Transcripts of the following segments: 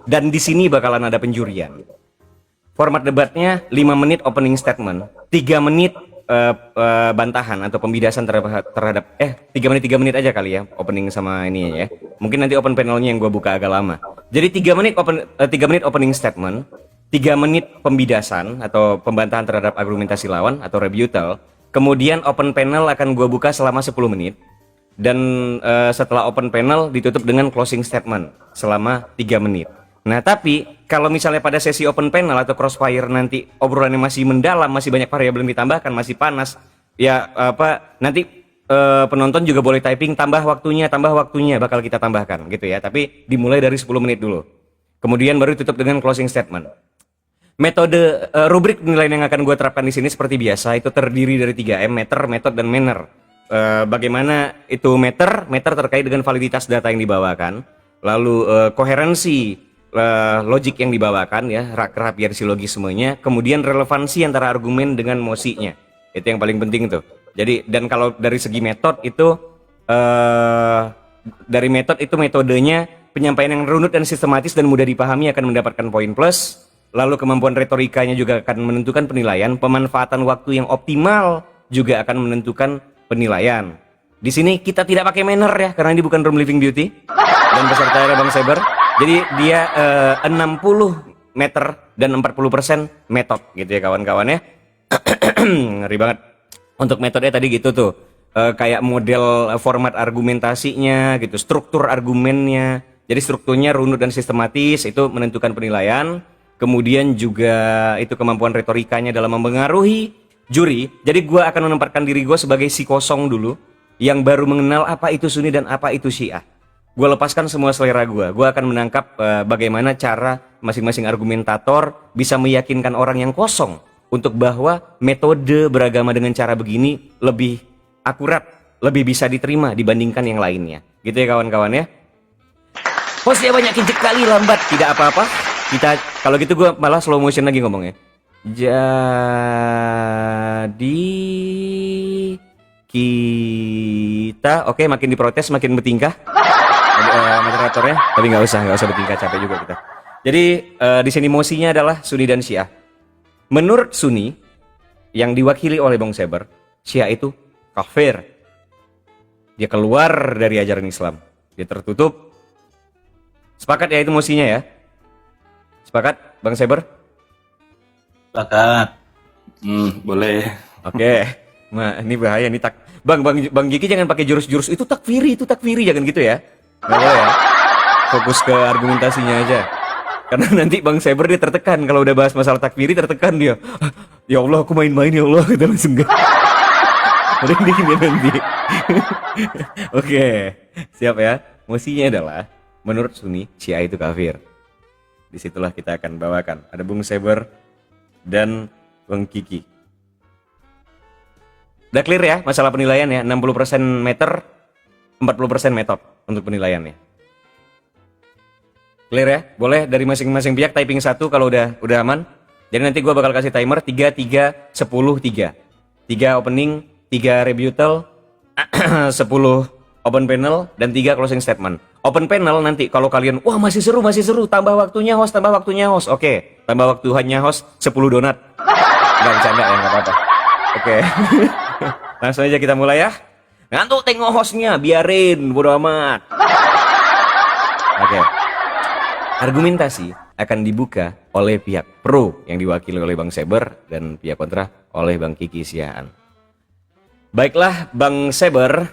Dan di sini bakalan ada penjurian. Format debatnya 5 menit opening statement, 3 menit bantahan atau pembidasan terhadap 3 menit aja kali ya opening sama ini ya. Mungkin nanti open panelnya yang gue buka agak lama. Jadi 3 menit 3 menit opening statement, 3 menit pembidasan atau pembantahan terhadap argumentasi lawan atau rebuttal. Kemudian open panel akan gue buka selama 10 menit. Dan setelah open panel ditutup dengan closing statement selama 3 menit. Nah, tapi kalau misalnya pada sesi open panel atau crossfire nanti obrolannya masih mendalam, masih banyak variabel yang ditambahkan, masih panas, ya nanti penonton juga boleh typing tambah waktunya bakal kita tambahkan gitu ya. Tapi dimulai dari 10 menit dulu. Kemudian baru tutup dengan closing statement. Metode rubrik penilaian yang akan gue terapkan di sini seperti biasa itu terdiri dari 3M, meter, method, dan manner. Bagaimana itu meter terkait dengan validitas data yang dibawakan, lalu koherensi logik yang dibawakan ya, kerapian silogismenya, kemudian relevansi antara argumen dengan mosinya. Itu yang paling penting tuh. Jadi dan kalau dari segi metode itu metodenya penyampaian yang runut dan sistematis dan mudah dipahami akan mendapatkan poin plus. Lalu kemampuan retorikanya juga akan menentukan penilaian, pemanfaatan waktu yang optimal juga akan menentukan penilaian. Di sini kita tidak pakai manner ya, karena ini bukan Room Living Beauty dan peserta Bang Saber. Jadi dia 60 meter dan 40% metode gitu ya kawan-kawan ya. Ngeri banget. Untuk metode tadi gitu tuh. Kayak model format argumentasinya gitu, struktur argumennya. Jadi strukturnya runut dan sistematis itu menentukan penilaian. Kemudian juga itu kemampuan retorikanya dalam mempengaruhi juri. Jadi gue akan menempatkan diri gue sebagai si kosong dulu yang baru mengenal apa itu Sunni dan apa itu Syiah. Gue lepaskan semua selera gue akan menangkap bagaimana cara masing-masing argumentator bisa meyakinkan orang yang kosong untuk bahwa metode beragama dengan cara begini lebih akurat, lebih bisa diterima dibandingkan yang lainnya. Gitu ya kawan-kawan ya. Hostnya banyak kincik kali lambat, tidak apa-apa. Kita kalau gitu gue malah slow motion lagi ngomongnya. Jadi kita oke, makin diprotes makin bertingkah. Moderatornya, tapi nggak usah bertingkah, capek juga kita. Jadi di sini mosinya adalah Sunni dan Syiah. Menurut Sunni yang diwakili oleh Bang Saber, Syiah itu kafir. Dia keluar dari ajaran Islam. Dia tertutup. Sepakat ya itu mosinya ya? Sepakat Bang Saber? Sepakat. Boleh. Oke. Nah, ini bahaya nih Bang Giki jangan pakai jurus-jurus itu takfiri jangan gitu ya. Nggak boleh ya. Fokus ke argumentasinya aja. Karena nanti Bang Saber dia tertekan kalau udah bahas masalah takfiri, tertekan dia. Ya Allah, aku main-main ya Allah, kita langsung enggak. Merinding dia nanti. Oke, siap ya. Mosinya adalah menurut Sunni, Syiah itu kafir. Disitulah kita akan bawakan. Ada Bung Saber dan Bang Kiki. Udah clear ya masalah penilaian ya, 60% meter, 40% metode untuk penilaiannya. Clear ya? Boleh dari masing-masing pihak typing satu kalau udah aman. Jadi nanti gue bakal kasih timer 3, 3, 10, 3. 3 opening, 3 rebuttal, 10 open panel, dan 3 closing statement. Open panel nanti kalau kalian, wah masih seru, tambah waktunya host. Oke, tambah waktu hanya host 10 donat. Nggak bercanda ya, nggak apa-apa. Oke. Langsung aja kita mulai ya. Ngantuk tengok hostnya, biarin, bodo amat. Oke. Argumentasi akan dibuka oleh pihak pro yang diwakili oleh Bang Saber dan pihak kontra oleh Bang Kiki Siaan. Baiklah Bang Saber,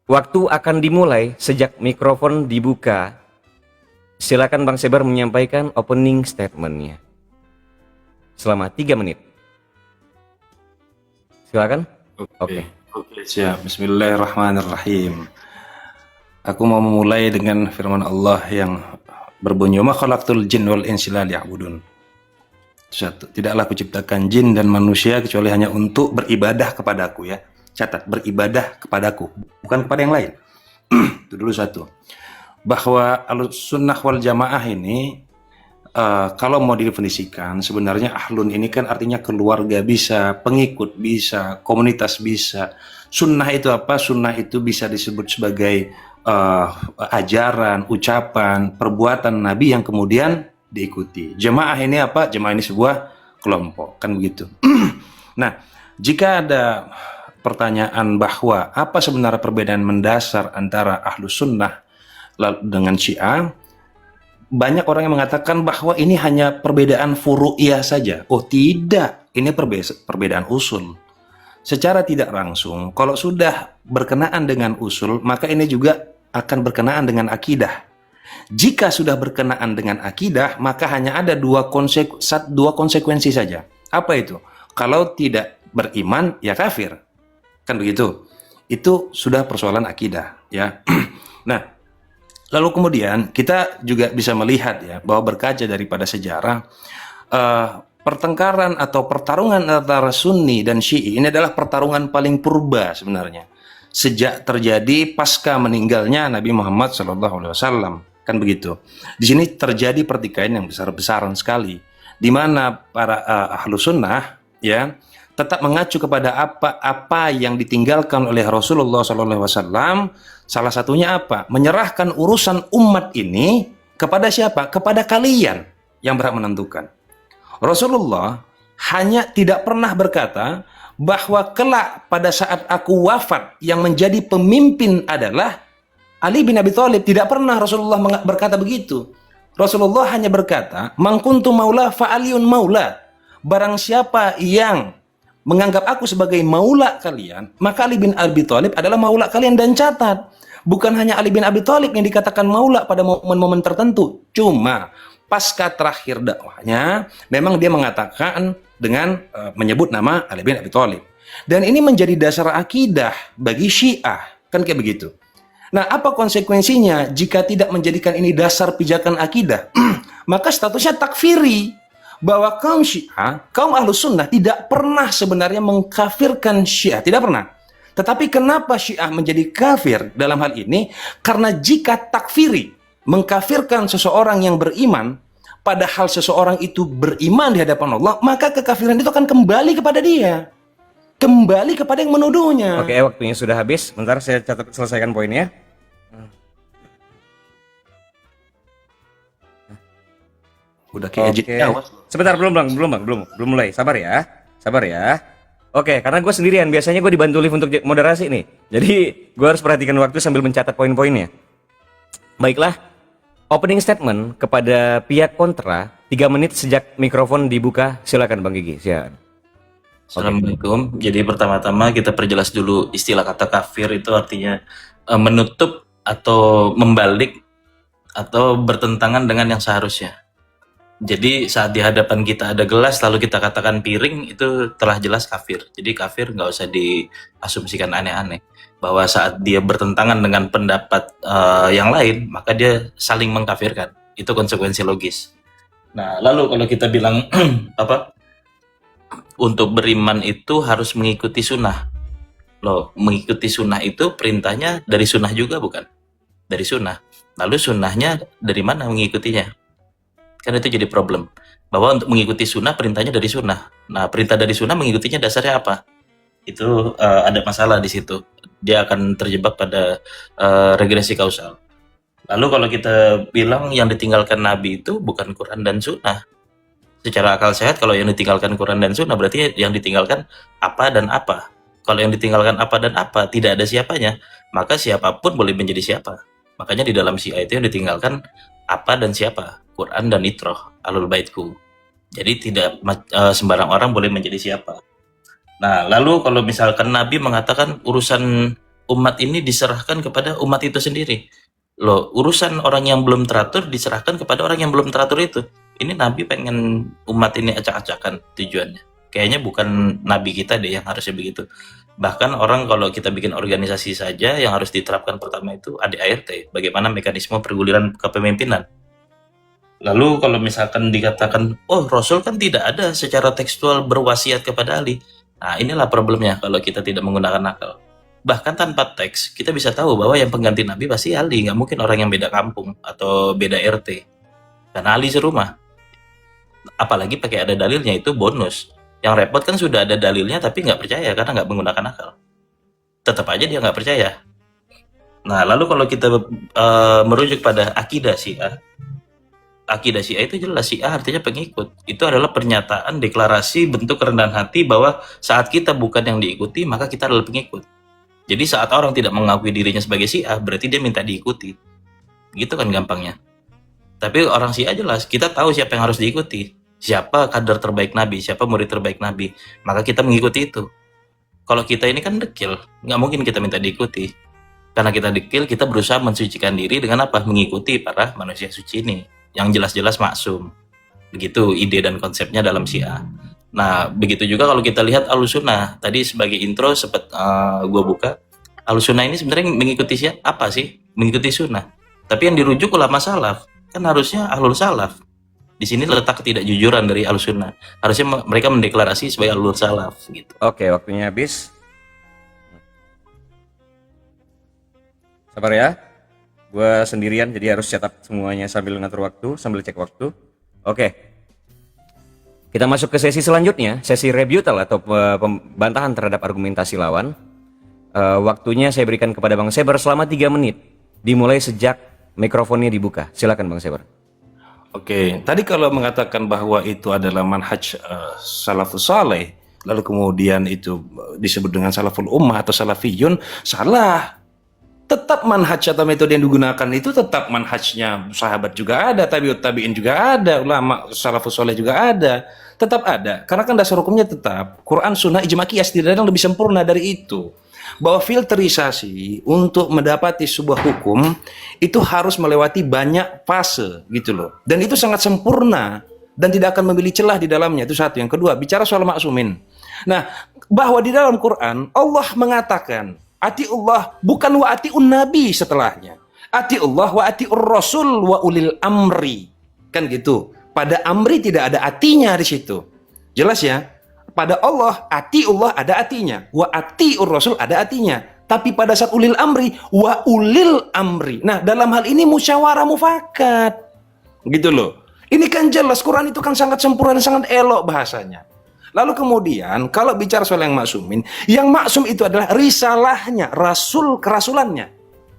waktu akan dimulai sejak mikrofon dibuka. Silakan Bang Saber menyampaikan opening statementnya. Selama 3 menit. Silakan. Oke, siap. Bismillahirrahmanirrahim. Aku mau memulai dengan firman Allah yang berbunyi, "Ma khalaqtul jin wal insa illa liya'budun." Satu, tidaklah kuciptakan jin dan manusia kecuali hanya untuk beribadah kepadaku ya. Catat, beribadah kepadaku, bukan kepada yang lain. Itu dulu satu. Bahwa Ahlussunnah wal Jamaah ini kalau mau didefinisikan, sebenarnya ahlun ini kan artinya keluarga bisa, pengikut bisa, komunitas bisa. Sunnah itu apa? Sunnah itu bisa disebut sebagai eh, ajaran, ucapan, perbuatan Nabi yang kemudian diikuti. Jemaah ini apa? Jemaah ini sebuah kelompok, kan begitu. Nah, jika ada pertanyaan bahwa apa sebenarnya perbedaan mendasar antara Ahlus Sunnah dengan Syiah, banyak orang yang mengatakan bahwa ini hanya perbedaan furu'iyah saja. Oh tidak, ini perbedaan usul. Secara tidak langsung, kalau sudah berkenaan dengan usul, maka ini juga akan berkenaan dengan akidah. Jika sudah berkenaan dengan akidah, maka hanya ada dua konsekuensi saja. Apa itu? Kalau tidak beriman, ya kafir. Kan begitu? Itu sudah persoalan akidah, ya. Nah, lalu kemudian kita juga bisa melihat ya bahwa berkaca daripada sejarah, pertengkaran atau pertarungan antara Sunni dan Syi'i ini adalah pertarungan paling purba sebenarnya. Sejak terjadi pasca meninggalnya Nabi Muhammad SAW, kan begitu. Di sini terjadi pertikaian yang besar-besaran sekali, di mana para ahlu sunnah ya tetap mengacu kepada apa yang ditinggalkan oleh Rasulullah SAW. Salah satunya apa? Menyerahkan urusan umat ini kepada siapa? Kepada kalian yang berhak menentukan. Rasulullah hanya tidak pernah berkata bahwa kelak pada saat aku wafat yang menjadi pemimpin adalah Ali bin Abi Thalib. Tidak pernah Rasulullah berkata begitu. Rasulullah hanya berkata, "Man kuntu maula fa aliyun maula." Barang siapa yang menganggap aku sebagai maula kalian, maka Ali bin Abi Thalib adalah maula kalian. Dan catat, bukan hanya Ali bin Abi Thalib yang dikatakan maula pada momen-momen tertentu. Cuma pasca terakhir dakwahnya, memang dia mengatakan dengan menyebut nama Ali bin Abi Thalib. Dan ini menjadi dasar akidah bagi Syiah, kan kayak begitu. Nah, apa konsekuensinya jika tidak menjadikan ini dasar pijakan akidah? Maka statusnya takfiri. Bahwa kaum Syiah, kaum Ahlus Sunnah tidak pernah sebenarnya mengkafirkan Syiah, tidak pernah. Tetapi kenapa Syiah menjadi kafir dalam hal ini? Karena jika takfiri, mengkafirkan seseorang yang beriman, padahal seseorang itu beriman di hadapan Allah, maka kekafiran itu akan kembali kepada dia, kembali kepada yang menuduhnya. Oke, waktunya sudah habis. Bentar saya selesaikan poinnya. Udah kayak Oke. Sebentar, belum mulai. Sabar ya. Oke, karena gue sendirian, biasanya gue dibantu Liv untuk moderasi nih. Jadi gue harus perhatikan waktu sambil mencatat poin-poinnya. Baiklah, opening statement kepada pihak kontra 3 menit sejak mikrofon dibuka. Silakan Bang Gigi. Silakan. Assalamualaikum. Jadi pertama-tama kita perjelas dulu istilah kata kafir itu artinya menutup atau membalik atau bertentangan dengan yang seharusnya. Jadi saat di hadapan kita ada gelas lalu kita katakan piring, itu telah jelas kafir. Jadi kafir nggak usah diasumsikan aneh-aneh. Bahwa saat dia bertentangan dengan pendapat yang lain, maka dia saling mengkafirkan. Itu konsekuensi logis. Nah, lalu kalau kita bilang apa? Untuk beriman itu harus mengikuti sunnah. Loh, mengikuti sunnah itu perintahnya dari sunnah juga bukan? Dari sunnah. Lalu sunnahnya dari mana mengikutinya? Kan itu jadi problem. Bahwa untuk mengikuti sunnah, perintahnya dari sunnah. Nah, perintah dari sunnah mengikutinya dasarnya apa? Itu ada masalah di situ. Dia akan terjebak pada regresi kausal. Lalu kalau kita bilang yang ditinggalkan Nabi itu bukan Quran dan sunnah. Secara akal sehat, kalau yang ditinggalkan Quran dan sunnah berarti yang ditinggalkan apa dan apa. Kalau yang ditinggalkan apa dan apa tidak ada siapanya, maka siapapun boleh menjadi siapa. Makanya di dalam Syiah itu yang ditinggalkan apa dan siapa. Quran dan Itroh, Alul Baitku. Jadi tidak sembarang orang boleh menjadi siapa. Nah, lalu kalau misalkan Nabi mengatakan urusan umat ini diserahkan kepada umat itu sendiri. Loh, urusan orang yang belum teratur diserahkan kepada orang yang belum teratur itu. Ini Nabi pengen umat ini acak-acakan tujuannya. Kayaknya bukan Nabi kita deh yang harusnya begitu. Bahkan orang kalau kita bikin organisasi saja yang harus diterapkan pertama itu ADART. Bagaimana mekanisme perguliran kepemimpinan. Lalu kalau misalkan dikatakan, oh Rasul kan tidak ada secara tekstual berwasiat kepada Ali. Nah inilah problemnya kalau kita tidak menggunakan akal. Bahkan tanpa teks, kita bisa tahu bahwa yang pengganti Nabi pasti Ali. Nggak mungkin orang yang beda kampung atau beda RT. Karena Ali serumah. Apalagi pakai ada dalilnya, itu bonus. Yang repot kan sudah ada dalilnya tapi nggak percaya karena nggak menggunakan akal. Tetap aja dia nggak percaya. Nah, lalu kalau kita merujuk pada akidah Syiah, akidah Syiah itu jelas Syiah artinya pengikut. Itu adalah pernyataan deklarasi bentuk kerendahan hati bahwa saat kita bukan yang diikuti, maka kita adalah pengikut. Jadi saat orang tidak mengakui dirinya sebagai Syiah, berarti dia minta diikuti. Gitu kan gampangnya. Tapi orang Syiah jelas, kita tahu siapa yang harus diikuti. Siapa kader terbaik Nabi, siapa murid terbaik Nabi. Maka kita mengikuti itu. Kalau kita ini kan dekil, nggak mungkin kita minta diikuti. Karena kita dekil, kita berusaha mensucikan diri dengan apa? Mengikuti para manusia suci ini. Yang jelas-jelas maksum. Begitu ide dan konsepnya dalam Syiah. Nah, begitu juga kalau kita lihat Ahlussunnah. Tadi sebagai intro sempat gua buka. Ahlussunnah ini sebenarnya mengikuti Syiah apa sih? Mengikuti sunnah. Tapi yang dirujuk ulama salaf. Kan harusnya ahlul salaf. Di sini letak ketidakjujuran dari Ahlussunnah. Harusnya mereka mendeklarasi sebagai ahlul salaf gitu. Oke, waktunya habis. Sabar ya. Gue sendirian jadi harus cetak semuanya sambil ngatur waktu, sambil cek waktu. Oke. Kita masuk ke sesi selanjutnya, sesi rebuttal atau pembantahan terhadap argumentasi lawan. Waktunya saya berikan kepada Bang Seber selama 3 menit. Dimulai sejak mikrofonnya dibuka. Silakan Bang Seber. Oke, tadi kalau mengatakan bahwa itu adalah manhaj salafus saleh, lalu kemudian itu disebut dengan salaful ummah atau salafiyun, salah. Tetap manhaj atau metode yang digunakan itu tetap manhajnya sahabat juga ada, tabiut tabiin juga ada, ulama salafus saleh juga ada, tetap ada. Karena kan dasar hukumnya tetap Quran, Sunnah, ijma qiyas, tidak ada yang lebih sempurna dari itu. Bahwa filterisasi untuk mendapati sebuah hukum itu harus melewati banyak fase gitu loh. Dan itu sangat sempurna dan tidak akan memilih celah di dalamnya. Itu satu. Yang kedua, bicara soal maksumin. Nah, bahwa di dalam Quran Allah mengatakan atiullah bukan wa atiun nabi setelahnya. Atiullah wa atiur rasul wa ulil amri. Kan gitu. Pada amri tidak ada atinya di situ. Jelas ya? Pada Allah, atiullah ada atinya. Wa atiur rasul ada atinya. Tapi pada saat ulil amri, wa ulil amri. Nah, dalam hal ini musyawarah mufakat. Gitu loh. Ini kan jelas, Quran itu kan sangat sempurna dan sangat elok bahasanya. Lalu kemudian, kalau bicara soal yang maksumin, yang maksum itu adalah risalahnya, kerasulannya.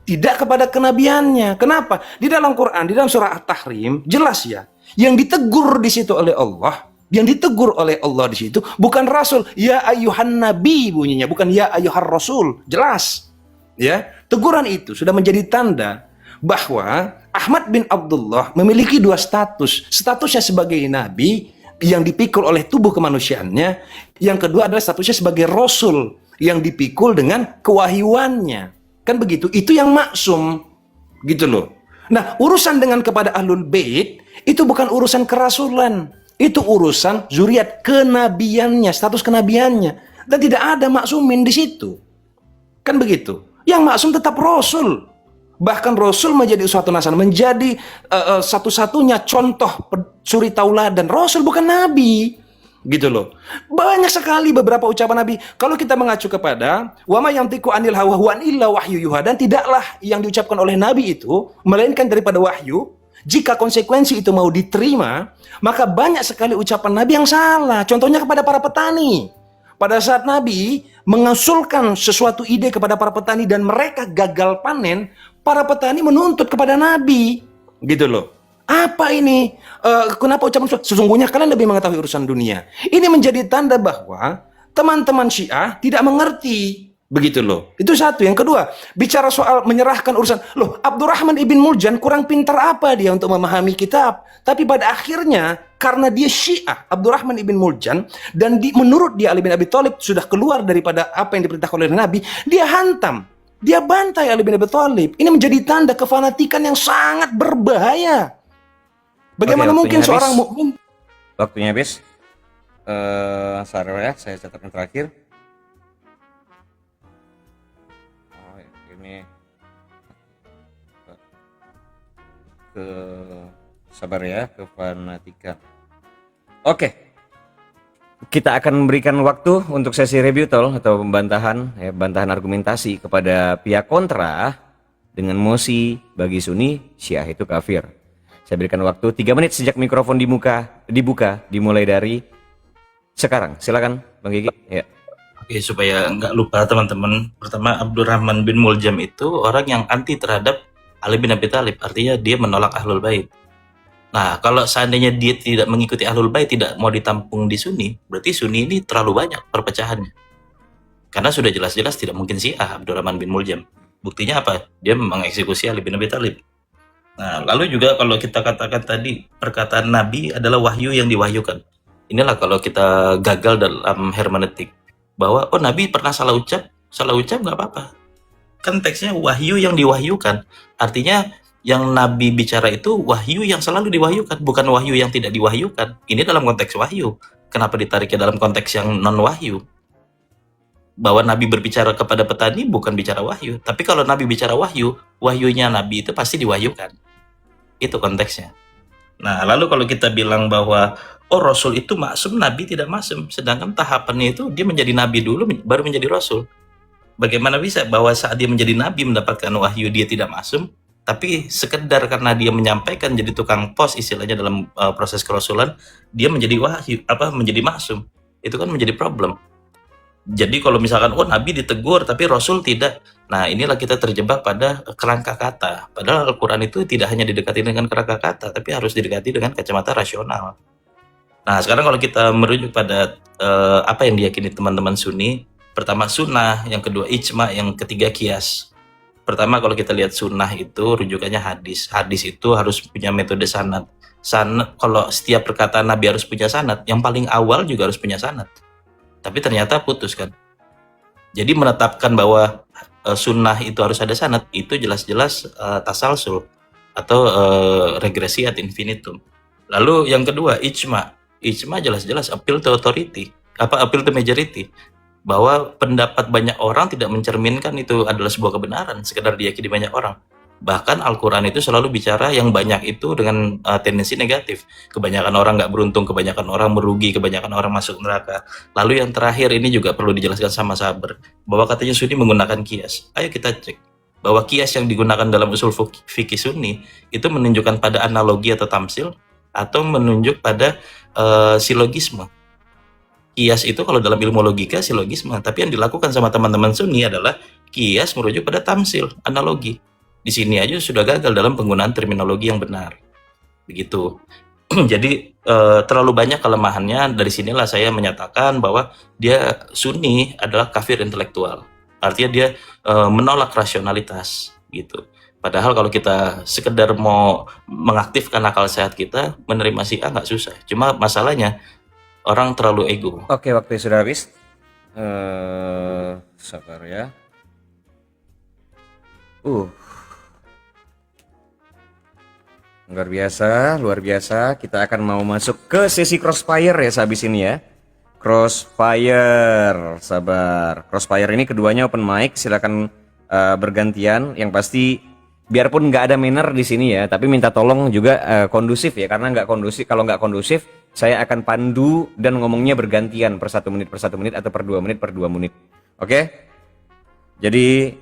Tidak kepada kenabiannya. Kenapa? Di dalam Quran, di dalam surah At-Tahrim, jelas ya. Yang ditegur di situ oleh Allah, di situ bukan rasul, ya ayyuhan nabi bunyinya, bukan ya ayyuhar rasul. Jelas. Ya, teguran itu sudah menjadi tanda bahwa Ahmad bin Abdullah memiliki 2 status. Statusnya sebagai nabi yang dipikul oleh tubuh kemanusiaannya, yang kedua adalah statusnya sebagai rasul yang dipikul dengan kewahyuannya. Kan begitu, itu yang maksum gitu loh. Nah, urusan dengan kepada ahlul bait itu bukan urusan kerasulan, itu urusan zuriat kenabiannya, status kenabiannya, dan tidak ada maksumin di situ. Kan begitu. Yang maksum tetap rasul. Bahkan Rasul menjadi suatu nasan, menjadi satu-satunya contoh suri tauladan. Rasul bukan Nabi, gitu loh. Banyak sekali beberapa ucapan Nabi. Kalau kita mengacu kepada wa ma yantiqu anil hawa huwa illa wahyu yuha, dan tidaklah yang diucapkan oleh Nabi itu melainkan daripada wahyu. Jika konsekuensi itu mau diterima, maka banyak sekali ucapan Nabi yang salah. Contohnya kepada para petani. Pada saat Nabi mengusulkan sesuatu ide kepada para petani dan mereka gagal panen, para petani menuntut kepada Nabi, gitu loh. Apa ini? Kenapa ucapan sesungguhnya kalian lebih mengetahui urusan dunia? Ini menjadi tanda bahwa teman-teman Syiah tidak mengerti, begitu loh. Itu satu. Yang kedua, bicara soal menyerahkan urusan. Loh, Abdurrahman ibn Muljan kurang pintar apa dia untuk memahami kitab? Tapi pada akhirnya, karena dia Syiah, Abdurrahman ibn Muljan, dan menurut dia Ali bin Abi Thalib sudah keluar daripada apa yang diperintahkan oleh Nabi, dia hantam. Dia bantai Ali bin Abi Thalib. Ini menjadi tanda kefanatikan yang sangat berbahaya. Bagaimana mungkin seorang mukmin? Waktunya habis. Sarah ya, saya catat yang terakhir. Oh, ini ke sabar ya, kefanatikan. Oke. Kita akan memberikan waktu untuk sesi rebuttal atau pembantahan, ya, bantahan argumentasi kepada pihak kontra dengan mosi bagi Sunni Syiah itu kafir. Saya berikan waktu 3 menit sejak mikrofon dibuka dimulai dari sekarang. Silakan Bang Gigi. Ya. Oke, supaya nggak lupa teman-teman. Pertama, Abdurrahman bin Muljam itu orang yang anti terhadap Ali bin Abi Thalib. Artinya dia menolak Ahlul Bait. Nah, kalau seandainya dia tidak mengikuti Ahlul Bait, tidak mau ditampung di Sunni, berarti Sunni ini terlalu banyak perpecahannya. Karena sudah jelas-jelas tidak mungkin Syiah Abdurrahman bin Muljam. Buktinya apa? Dia mengeksekusi Ali bin Abi Thalib. Nah, lalu juga kalau kita katakan tadi, perkataan Nabi adalah wahyu yang diwahyukan. Inilah kalau kita gagal dalam hermeneutik. Bahwa, oh Nabi pernah salah ucap nggak apa-apa. Kan teksnya wahyu yang diwahyukan. Artinya yang Nabi bicara itu wahyu yang selalu diwahyukan, bukan wahyu yang tidak diwahyukan. Ini dalam konteks wahyu. Kenapa ditariknya dalam konteks yang non-wahyu? Bahwa Nabi berbicara kepada petani bukan bicara wahyu. Tapi kalau Nabi bicara wahyu, wahyunya Nabi itu pasti diwahyukan. Itu konteksnya. Nah, lalu kalau kita bilang bahwa oh Rasul itu maksum, Nabi tidak maksum. Sedangkan tahapannya itu dia menjadi Nabi dulu, baru menjadi Rasul. Bagaimana bisa bahwa saat dia menjadi Nabi mendapatkan wahyu dia tidak maksum, tapi sekedar karena dia menyampaikan jadi tukang pos istilahnya dalam proses kerasulan, dia menjadi wahyu, menjadi maksum. Itu kan menjadi problem. Jadi kalau misalkan oh Nabi ditegur tapi Rasul tidak, nah inilah kita terjebak pada kerangka kata. Padahal Al-Quran itu tidak hanya didekati dengan kerangka kata, tapi harus didekati dengan kacamata rasional. Nah sekarang kalau kita merujuk pada apa yang diyakini teman-teman Sunni, pertama sunnah, yang kedua ijma, yang ketiga kias. Pertama kalau kita lihat sunnah itu rujukannya hadis. Hadis itu harus punya metode sanad. Sanad, kalau setiap perkataan Nabi harus punya sanad, yang paling awal juga harus punya sanad. Tapi ternyata putus kan. Jadi menetapkan bahwa sunnah itu harus ada sanad, itu jelas-jelas tasalsul atau regresi ad infinitum. Lalu yang kedua ijma. Ijma jelas-jelas appeal to authority, appeal to majority. Bahwa pendapat banyak orang tidak mencerminkan itu adalah sebuah kebenaran, sekedar diyakini banyak orang. Bahkan Al-Quran itu selalu bicara yang banyak itu dengan tendensi negatif. Kebanyakan orang nggak beruntung, kebanyakan orang merugi, kebanyakan orang masuk neraka. Lalu yang terakhir ini juga perlu dijelaskan sama sabar, bahwa katanya Sunni menggunakan kias. Ayo kita cek bahwa kias yang digunakan dalam usul fikih Sunni itu menunjukkan pada analogi atau tamsil, atau menunjuk pada silogisme. Kias itu kalau dalam ilmu logika silogisme, tapi yang dilakukan sama teman-teman Sunni adalah kias merujuk pada tamsil, analogi. Di sini aja sudah gagal dalam penggunaan terminologi yang benar. Begitu. Jadi terlalu banyak kelemahannya. Dari sinilah saya menyatakan bahwa dia Sunni adalah kafir intelektual. Artinya dia menolak rasionalitas gitu. Padahal kalau kita sekedar mau mengaktifkan akal sehat kita, menerima si A nggak susah. Cuma masalahnya orang terlalu ego. Oke, waktu sudah habis. Sabar ya. Luar biasa. Kita akan mau masuk ke sesi crossfire ya sehabis ini ya. Crossfire, sabar. Crossfire ini keduanya open mic, silakan bergantian. Yang pasti biarpun nggak ada manner di sini ya, tapi minta tolong juga kondusif ya, karena nggak kondusif. Kalau nggak kondusif, saya akan pandu dan ngomongnya bergantian per 1 menit atau per 2 menit. Oke? Jadi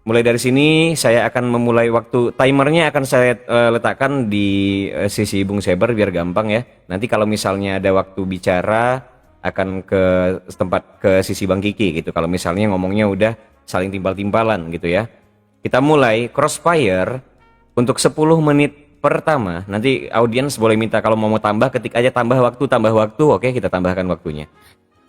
mulai dari sini saya akan memulai waktu, timernya akan saya letakkan di sisi Bung Seber biar gampang ya. Nanti kalau misalnya ada waktu bicara akan ke sisi Bang Kiki gitu. Kalau misalnya ngomongnya udah saling timpal-timpalan gitu ya. Kita mulai crossfire untuk 10 menit pertama. Nanti audiens boleh minta kalau mau tambah, ketik aja tambah waktu. Oke, kita tambahkan waktunya.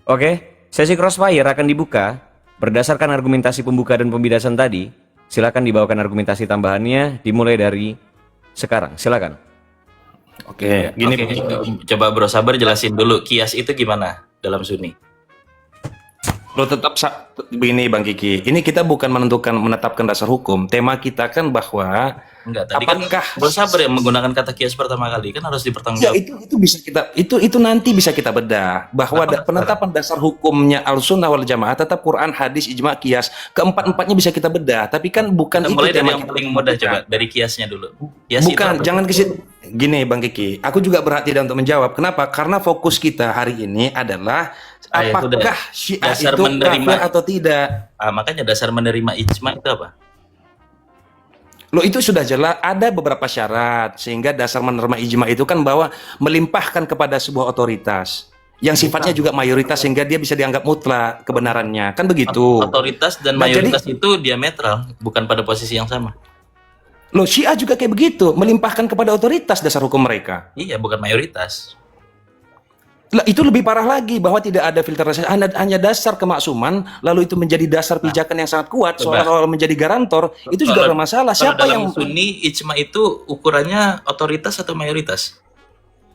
Oke, sesi crossfire akan dibuka berdasarkan argumentasi pembuka dan pembidasan tadi. Silakan dibawakan argumentasi tambahannya, dimulai dari sekarang. Silakan. Oke, gini. Coba Bro Sabar jelasin dulu kias itu gimana dalam Sunni. Lo tetap begini Bang Kiki. Ini kita bukan menetapkan dasar hukum. Tema kita kan bahwa enggak, tadi kan Bro Sabar yang menggunakan kata kias pertama kali, kan harus dipertanggungjawabkan. Ya itu bisa kita itu nanti bisa kita bedah bahwa penetapan dasar hukumnya Al-Sunnah wal Jamaah tetap Quran, hadis, ijma, kias. Keempat-empatnya bisa kita bedah, tapi kan bukan kita itu mulai dari tema yang kita. paling mudah, coba dari kiasnya dulu. Kias Bukan, jangan ke situ. Gini Bang Kiki, aku juga berat tidak untuk menjawab. Kenapa? Karena fokus kita hari ini adalah apakah Syiah itu kafir atau tidak. Makanya dasar menerima ijma itu apa? Loh itu sudah jelas, ada beberapa syarat sehingga dasar menerima ijma itu kan bahwa melimpahkan kepada sebuah otoritas. yang sifatnya juga mayoritas sehingga dia bisa dianggap mutlak kebenarannya, kan begitu. Otoritas dan Nah, jadi- mayoritas itu diametral, bukan pada posisi yang sama. Loh, Syiah juga kayak begitu, melimpahkan kepada otoritas dasar hukum mereka. Iya, bukan mayoritas. Lah, itu lebih parah lagi bahwa tidak ada filterasi, hanya dasar kemaksuman, lalu itu menjadi dasar pijakan yang sangat kuat, coba. seolah-olah menjadi garantor, itu juga Kalau- bermasalah. Kalau Siapa dalam yang Sunni, ijma itu ukurannya otoritas atau mayoritas?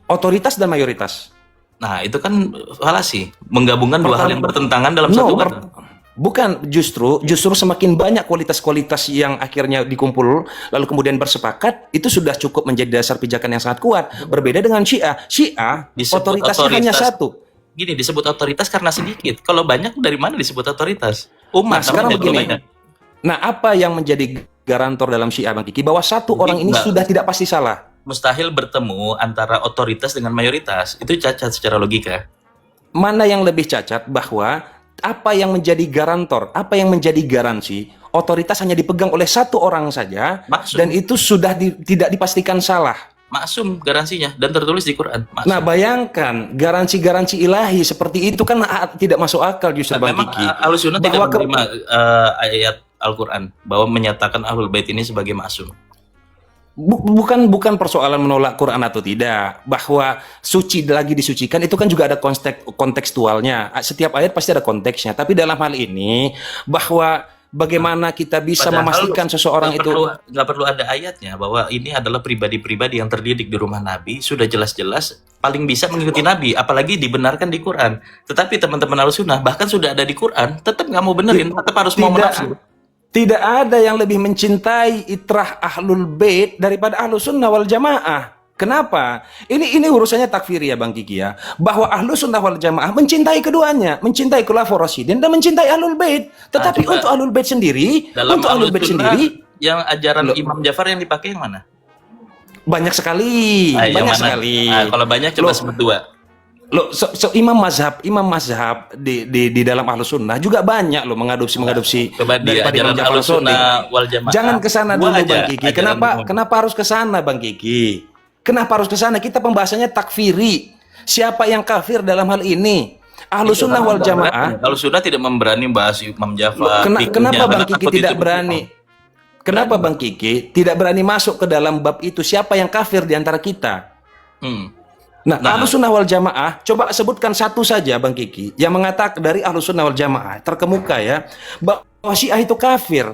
otoritas dan mayoritas? Nah, itu kan falasi, menggabungkan dua hal yang bertentangan dalam satu kata. Bukan, justru semakin banyak kualitas-kualitas yang akhirnya dikumpul lalu kemudian bersepakat, itu sudah cukup menjadi dasar pijakan yang sangat kuat. Berbeda dengan Syiah. Syiah Disebut otoritasnya hanya otoritas. satu. Gini, disebut otoritas karena sedikit. Kalau banyak, dari mana disebut otoritas? Umat. Nah, sekarang namanya, kalau begini. banyak. Nah, apa yang menjadi garantor dalam Syiah, Bang Kiki, bahwa satu orang ini Enggak. sudah tidak pasti salah? Mustahil bertemu antara otoritas dengan mayoritas. Itu cacat secara logika. Mana yang lebih cacat, bahwa apa yang menjadi garantor, apa yang menjadi garansi, otoritas hanya dipegang oleh satu orang saja, Maksum. dan itu sudah tidak dipastikan salah. Maksum garansinya dan tertulis di Quran. Maksum. Nah, bayangkan garansi-garansi ilahi seperti itu kan tidak masuk akal justru, Bang memang Kiki. Ahlus Sunnah tidak Bahwa ke- menerima ayat Al-Quran bahwa menyatakan Ahlul Bait ini sebagai maksum. Bukan persoalan menolak Quran atau tidak, bahwa suci lagi disucikan itu kan juga ada kontekstualnya. Setiap ayat pasti ada konteksnya. Tapi dalam hal ini, bahwa bagaimana kita bisa Padahal memastikan seseorang itu nggak perlu ada ayatnya bahwa ini adalah pribadi-pribadi yang terdidik di rumah Nabi, sudah jelas-jelas paling bisa mengikuti Nabi, apalagi dibenarkan di Quran. Tetapi teman-teman Ahlussunnah bahkan sudah ada di Quran, tetap nggak mau benerin, tetap harus mau menafsir. tidak ada yang lebih mencintai itrah Ahlul Bait daripada Ahlus Sunnah wal Jamaah. Kenapa? Ini urusannya takfir ya, Bang Kiki ya. Bahwa Ahlus Sunnah wal Jamaah mencintai keduanya, mencintai Khulafaur Rasyidin dan mencintai Ahlul Bait. Tetapi coba. untuk Ahlul Bait sendiri, Dalam untuk Ahlul Bait Ahlussunnah, sendiri yang ajaran Loh. Imam Ja'far yang dipakai yang mana? banyak sekali, Yang banyak mana? sekali. Kalau banyak coba Loh. sebut dua. Loh, imam mazhab di dalam Ahlus Sunnah juga banyak loh mengadopsi Coba di daripada ajaran Imam Ja'far Ahlussunnah Shadiq. wal Jamaah. Jangan ke sana Dua dulu, aja Bang Kiki. ajaran Imam. Kenapa harus ke sana, Bang Kiki? Kenapa harus ke sana? Kita pembahasannya takfiri. Siapa yang kafir dalam hal ini? Ahlus Sunnah wal Jamaah. Ahlussunnah tidak memberani bahas Imam Ja'far. fikihnya, Kenapa Bang karena Kiki takut tidak itu berani? Kenapa Bang Kiki tidak berani masuk ke dalam bab itu? Siapa yang kafir di antara kita? Nah, Ahlus Sunnah wal Jamaah, coba sebutkan satu saja, Bang Kiki, yang mengatakan dari Ahlus Sunnah wal Jamaah terkemuka ya, bahwa Syiah itu kafir.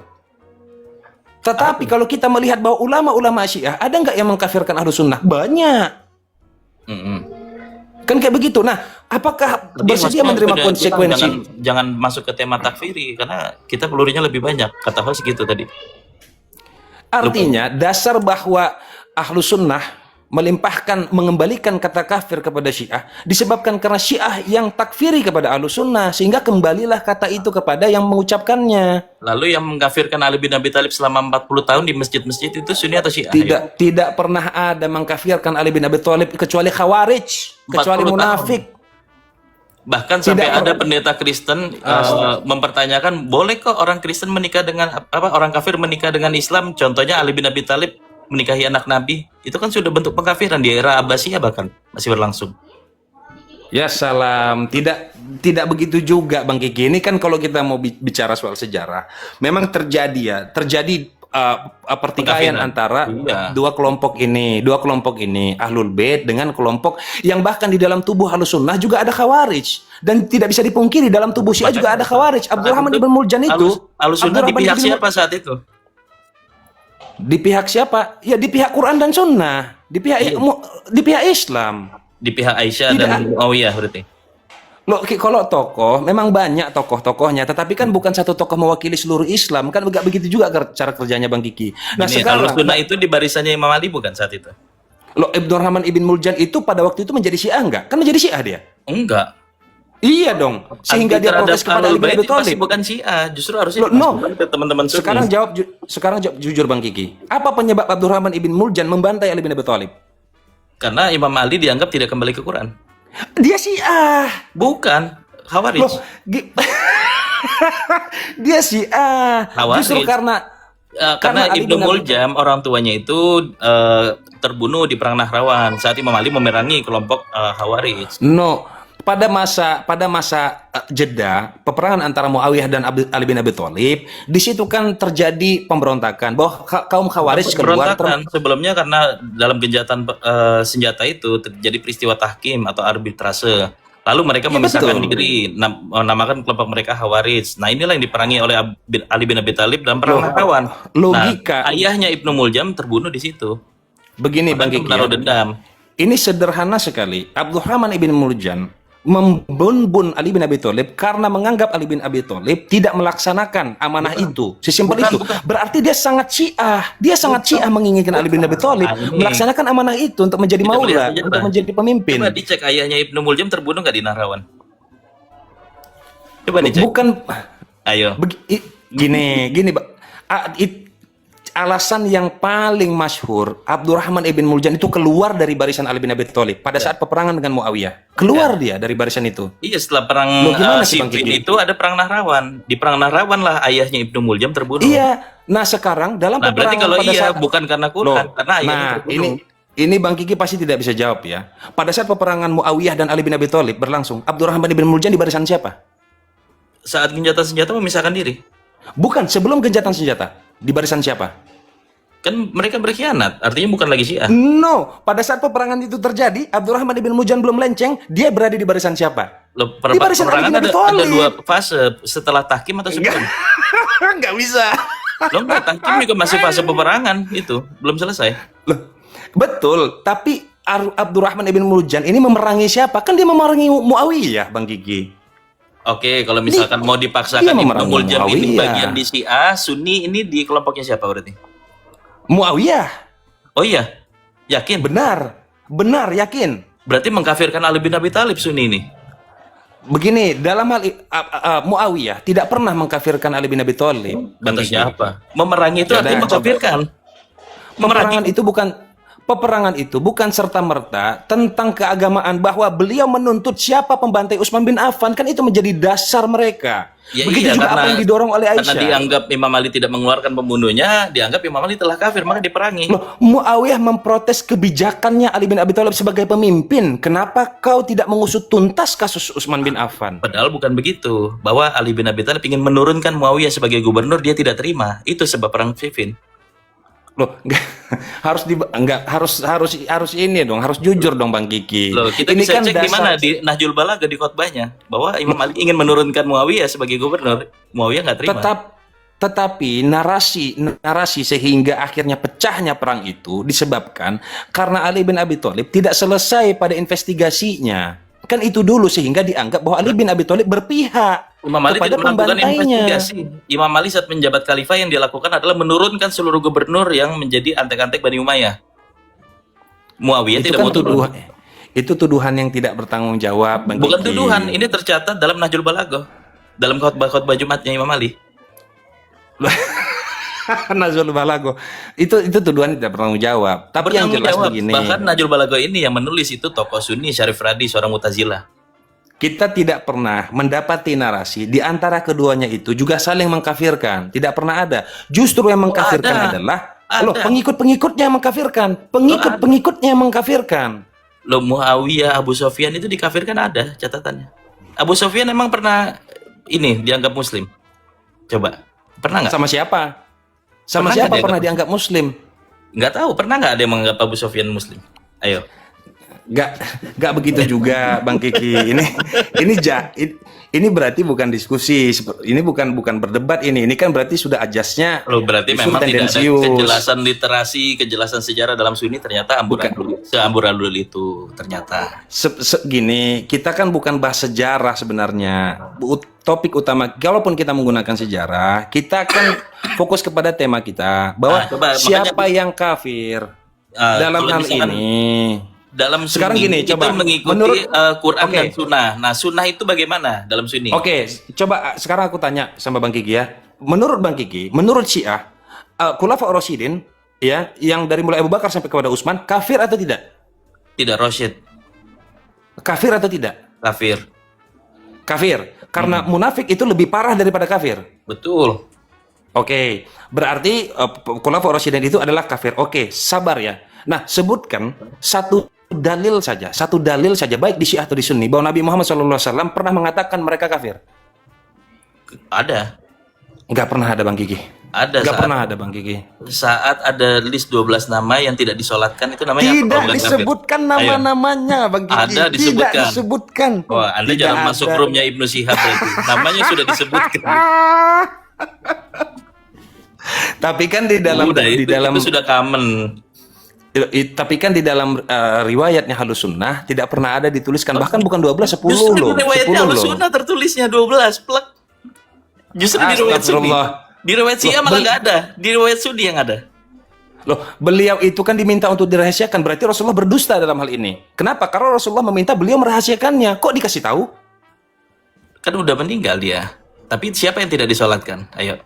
Tetapi kalau kita melihat bahwa ulama-ulama Syiah, ada nggak yang mengkafirkan Ahlus Sunnah? Banyak. Kan kayak begitu. Nah, apakah Jadi bersedia maksudnya menerima kita konsekuensi? jangan masuk ke tema takfiri karena kita pelurunya lebih banyak. Kata host gitu tadi. Artinya dasar bahwa Ahlus Sunnah mengembalikan kata kafir kepada Syiah disebabkan karena Syiah yang takfiri kepada Ahlus Sunnah, sehingga kembalilah kata itu kepada yang mengucapkannya. Lalu yang mengkafirkan Ali bin Abi Thalib selama 40 tahun di masjid-masjid itu Sunni atau Syiah? Tidak pernah ada mengkafirkan Ali bin Abi Thalib kecuali Khawarij, kecuali 40 munafik. Bahkan sampai Tidak ada pendeta Kristen mempertanyakan boleh kok orang Kristen menikah dengan orang kafir menikah dengan Islam, contohnya Ali bin Abi Thalib menikahi anak Nabi. Itu kan sudah bentuk pengkafiran di era Abbasiyah, bahkan masih berlangsung. Ya salam, tidak begitu juga Bang Kiki. Ini kan kalau kita mau bicara soal sejarah, memang terjadi pertikaian Pengkafiran. antara Iya. dua kelompok ini, Ahlul Bait dengan kelompok yang bahkan di dalam tubuh Ahlus Sunnah juga ada Khawarij, dan tidak bisa dipungkiri dalam tubuh Syiah juga ada Khawarij. Abdurrahman ibn Muljan itu, Ahlus-Sunnah di Abdurrahman pihak ibn- siapa saat itu? Di pihak siapa? Ya di pihak Quran dan Sunnah, di pihak Islam. Di pihak Aisyah Tidak. dan Muawiyah berarti. Loh, kalau tokoh memang banyak tokoh-tokohnya, tetapi kan bukan satu tokoh mewakili seluruh Islam, kan nggak begitu juga cara kerjanya Bang Kiki. Nah Ini sekarang, Ahlus-Sunnah itu di barisannya Imam Ali bukan saat itu? loh, Abdurrahman ibn Muljan itu pada waktu itu menjadi Syiah nggak? Kan menjadi Syiah dia. Enggak. Iya dong, sehingga dia protes kepada Ali bin Abi itu masih Thalib. bukan Syiah, justru harusnya Loh, no. dimasukkan ke teman-teman Sunni. Sekarang jawab jujur Bang Kiki. Apa penyebab Abdurrahman ibn Muljan membantai Ali bin Abi Thalib? Karena Imam Ali dianggap tidak kembali ke Quran. Dia Syiah. Bukan, Khawarij. Loh, dia Syiah. Khawarij. Justru karena Karena Ali Ibnu bin Abi- Muljam orang tuanya itu terbunuh di perang Nahrawan saat Imam Ali memerangi kelompok Khawarij. No, pada masa jeda peperangan antara Muawiyah dan Ali bin Abi Thalib, di situ kan terjadi pemberontakan bahwa kaum Khawarij keluar. Pemberontakan sebelumnya karena dalam gencatan senjata itu terjadi peristiwa tahkim atau arbitrase. Lalu mereka Iya, memisahkan betul. diri, menamakan kelompok mereka Khawarij. Nah, inilah yang diperangi oleh Ali bin Abi Thalib dalam perang Loh, Nahrawan. logika. Nah, ayahnya Ibnu Muljam terbunuh di situ. Begini Bang Bahkan Kiki, menaruh ya. dendam. Ini sederhana sekali. Abdurrahman ibn Muljam membun Ali bin Abi Thalib karena menganggap Ali bin Abi Thalib tidak melaksanakan amanah itu. Sesimpel Bukan, itu. bukan. Berarti dia sangat Syiah. Dia sangat Syiah menginginkan Ali bin Abi Thalib Nah, ini. melaksanakan amanah itu untuk menjadi Kita maula, melihat aja, untuk Bang. menjadi pemimpin. Coba dicek ayahnya Ibnu Muljam terbunuh nggak di Nahrawan? Coba dicek. Bukan Ayo. gini, Pak. Alasan yang paling masyhur, Abdurrahman ibn Muljam itu keluar dari barisan Ali bin Abi Thalib pada saat peperangan dengan Muawiyah. Keluar dia dari barisan itu. Iya, setelah perang Loh, gimana sih, Bang Siffin Kiki? itu ada perang Nahrawan. Di perang Nahrawan lah ayahnya Ibnu Muljam terbunuh. Iya. Nah, sekarang dalam Nah, berarti peperangan kalau pada iya saat bukan karena Loh, Quran, karena ayahnya nah, terbunuh. ini Bang Kiki pasti tidak bisa jawab ya. Pada saat peperangan Muawiyah dan Ali bin Abi Thalib berlangsung, Abdurrahman ibn Muljam di barisan siapa? Saat gencatan senjata memisahkan diri. Bukan, sebelum gencatan senjata. Di barisan siapa? Kan mereka berkhianat, artinya bukan lagi Syiah. No, pada saat peperangan itu terjadi, Abdurrahman ibn Muljam belum lenceng, dia berada di barisan siapa? Loh, Di barisan Ali peperangan bin Abi ada Thalib. dua fase, setelah tahkim atau sebelum. Nggak bisa. Loh, enggak, tahkim juga masih fase peperangan itu, belum selesai. Loh, betul, tapi Abdurrahman ibn Muljam ini memerangi siapa? Kan dia memerangi Muawiyah, Bang Gigi. Oke, kalau misalkan mau dipaksakan dia Ibnu memerangi Muljam ini Muawiyah. bagian di Syiah, Sunni ini di kelompoknya siapa berarti? Muawiyah, Oh iya, yakin? benar, yakin. Berarti mengkafirkan Ali bin Abi Thalib Sunni ini. Begini, dalam hal Muawiyah tidak pernah mengkafirkan Ali bin Abi Thalib. Bang Kata Gigi. siapa? Memerangi itu Ya artinya udah, mengkafirkan. Memerangi Peperangan itu bukan serta-merta tentang keagamaan bahwa beliau menuntut siapa pembantai Utsman bin Affan, kan itu menjadi dasar mereka. Ya Begitu iya, juga apa yang didorong oleh karena Aisyah. dianggap Imam Ali tidak mengeluarkan pembunuhnya, dianggap Imam Ali telah kafir, maka diperangi. Loh, Muawiyah memprotes kebijakannya Ali bin Abi Thalib sebagai pemimpin. Kenapa kau tidak mengusut tuntas kasus Utsman bin Affan? Padahal bukan begitu. Bahwa Ali bin Abi Thalib ingin menurunkan Muawiyah sebagai gubernur, dia tidak terima. Itu sebab perang Siffin. Loh, harus ini dong, harus jujur dong Bang Kiki. Loh, kita ini bisa kan cek di dasar- mana di Nahjul Balagha di khotbahnya bahwa Imam Ali ingin menurunkan Muawiyah sebagai gubernur. Muawiyah nggak terima. Tetapi narasi sehingga akhirnya pecahnya perang itu disebabkan karena Ali bin Abi Thalib tidak selesai pada investigasinya. Kan itu dulu sehingga dianggap bahwa Ali bin Abi Thalib berpihak Imam Ali kepada tidak melakukan pembantainya. investigasi. Imam Ali saat menjabat khalifah yang dia lakukan adalah menurunkan seluruh gubernur yang menjadi antek-antek Bani Umayyah. Muawiyah Itu tidak kan mau turun. itu tuduhan yang tidak bertanggung jawab, Bang Bukan Kiki. tuduhan, ini tercatat dalam Nahjul Balagha. Dalam khotbah-khotbah Jumatnya Imam Ali. Nazul Balago. Itu tuduhan tidak bertanggung jawab. Tapi yang Bertanggung jelas jawab. begini. Bahkan Nahjul Balagha ini yang menulis itu tokoh Sunni Syarif Radi, seorang Mu'tazilah. Kita tidak pernah mendapati narasi di antara keduanya itu juga saling mengkafirkan. Tidak pernah ada. Justru yang mengkafirkan ada. adalah Ada. pengikut-pengikutnya yang mengkafirkan. Pengikut-pengikutnya yang mengkafirkan. Loh, Muawiyah, Abu Sofyan itu dikafirkan ada catatannya. Abu Sofyan emang pernah ini dianggap muslim? Coba. Pernah nggak? Sama siapa? Sama Pernah siapa nggak pernah dianggap dianggap muslim? Nggak tahu, pernah nggak ada yang menganggap Abu Sofyan muslim? Ayo. Gak begitu juga Bang Kiki. Ini berarti bukan diskusi. Ini bukan berdebat ini. Ini kan berarti sudah ajasnya. Loh, berarti justru memang tidak ada tendensius. kejelasan literasi, kejelasan sejarah dalam Sunni ternyata seamburadul itu ternyata. Gini, kita kan bukan bahas sejarah sebenarnya. Topik utama, kalaupun kita menggunakan sejarah, kita kan fokus kepada tema kita bahwa coba, siapa yang kafir dalam kalau hal misalkan ini. dalam Sekarang Sunni gini, itu coba. mengikuti Menurut- Quran Oke. dan Sunnah. Nah, Sunnah itu bagaimana dalam Sunni? Oke, coba sekarang aku tanya sama Bang Kiki ya. Menurut Bang Kiki, menurut Syiah, Khulafaur Rasyidin ya, yang dari mulai Abu Bakar sampai kepada Utsman, kafir atau tidak? Tidak Rasyid, Kafir atau tidak? kafir. Kafir. Karena munafik itu lebih parah daripada kafir. Betul. Oke, berarti Khulafaur Rasyidin itu adalah kafir. Oke, sabar ya. Nah, sebutkan satu dalil saja, satu dalil saja, baik di Syiah atau di Sunni, bahwa Nabi Muhammad SAW pernah mengatakan mereka kafir? Ada. Nggak pernah ada, Bang Gigi. Ada Nggak saat pernah ada, Bang Gigi. saat ada list 12 nama yang tidak disolatkan, itu namanya apa? Tidak Kalau bukan kafir? disebutkan nama-namanya, Bang Gigi. Ada Tidak disebutkan. disebutkan. Wah, Anda Tidak jangan masuk ada. roomnya Ibnu Syihab berarti. Namanya sudah disebutkan. Tapi kan di dalam Udah, di itu, dalam itu sudah common. tapi kan di dalam riwayatnya Ahlus Sunnah tidak pernah ada dituliskan, bahkan bukan 12, 10 Justru loh. di riwayatnya 10 Ahlus loh. Sunnah tertulisnya 12 plek. Justru di riwayat Sunni. Astagfirullah. Di riwayat Syiah malah nggak ada. Di riwayat Sunni yang ada. Loh, beliau itu kan diminta untuk dirahasiakan, berarti Rasulullah berdusta dalam hal ini. Kenapa? Karena Rasulullah meminta beliau merahasiakannya. Kok dikasih tahu? Kan udah meninggal dia. Tapi siapa yang tidak disolatkan? Ayo.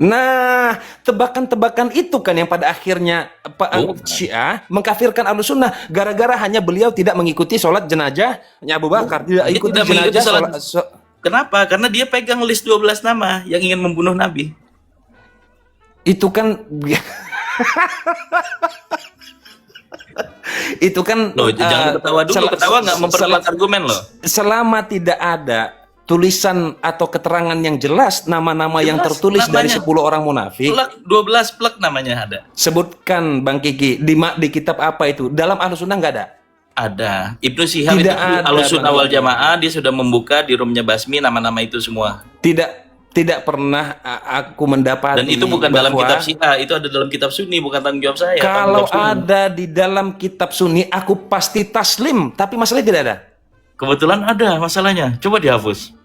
Nah, tebakan-tebakan itu kan yang pada akhirnya Oh. Syiah mengkafirkan Ahlus Sunnah gara-gara hanya beliau tidak mengikuti sholat jenazahnya Abu Bakar, tidak Dia ikuti tidak mengikuti jenazah sholat. sholat. Kenapa? Karena dia pegang list 12 nama yang ingin membunuh Nabi. Itu kan itu kan Loh, jangan ketawa dulu. Ketawa nggak memperkuat argumen loh. selama tidak ada tulisan atau keterangan yang jelas nama-nama yang Jelas tertulis dari namanya. 10 orang munafik, Plek 12 plek namanya ada. sebutkan Bang Kiki di kitab apa itu? Dalam Ahlus Sunnah nggak ada. Ada. Ibnu Syihab Tidak itu ada, Ahlussunnah Bang. wal Jamaah, dia sudah membuka di roomnya Basmi nama-nama itu semua. Tidak pernah aku mendapati. Dan itu bukan dalam bahwa kitab Syiah, itu ada dalam kitab Sunni, bukan tanggung jawab saya. kalau tanggung jawab Sunni. ada di dalam kitab Sunni, aku pasti taslim. Tapi masalahnya tidak ada. Kebetulan ada masalahnya. Coba dihapus.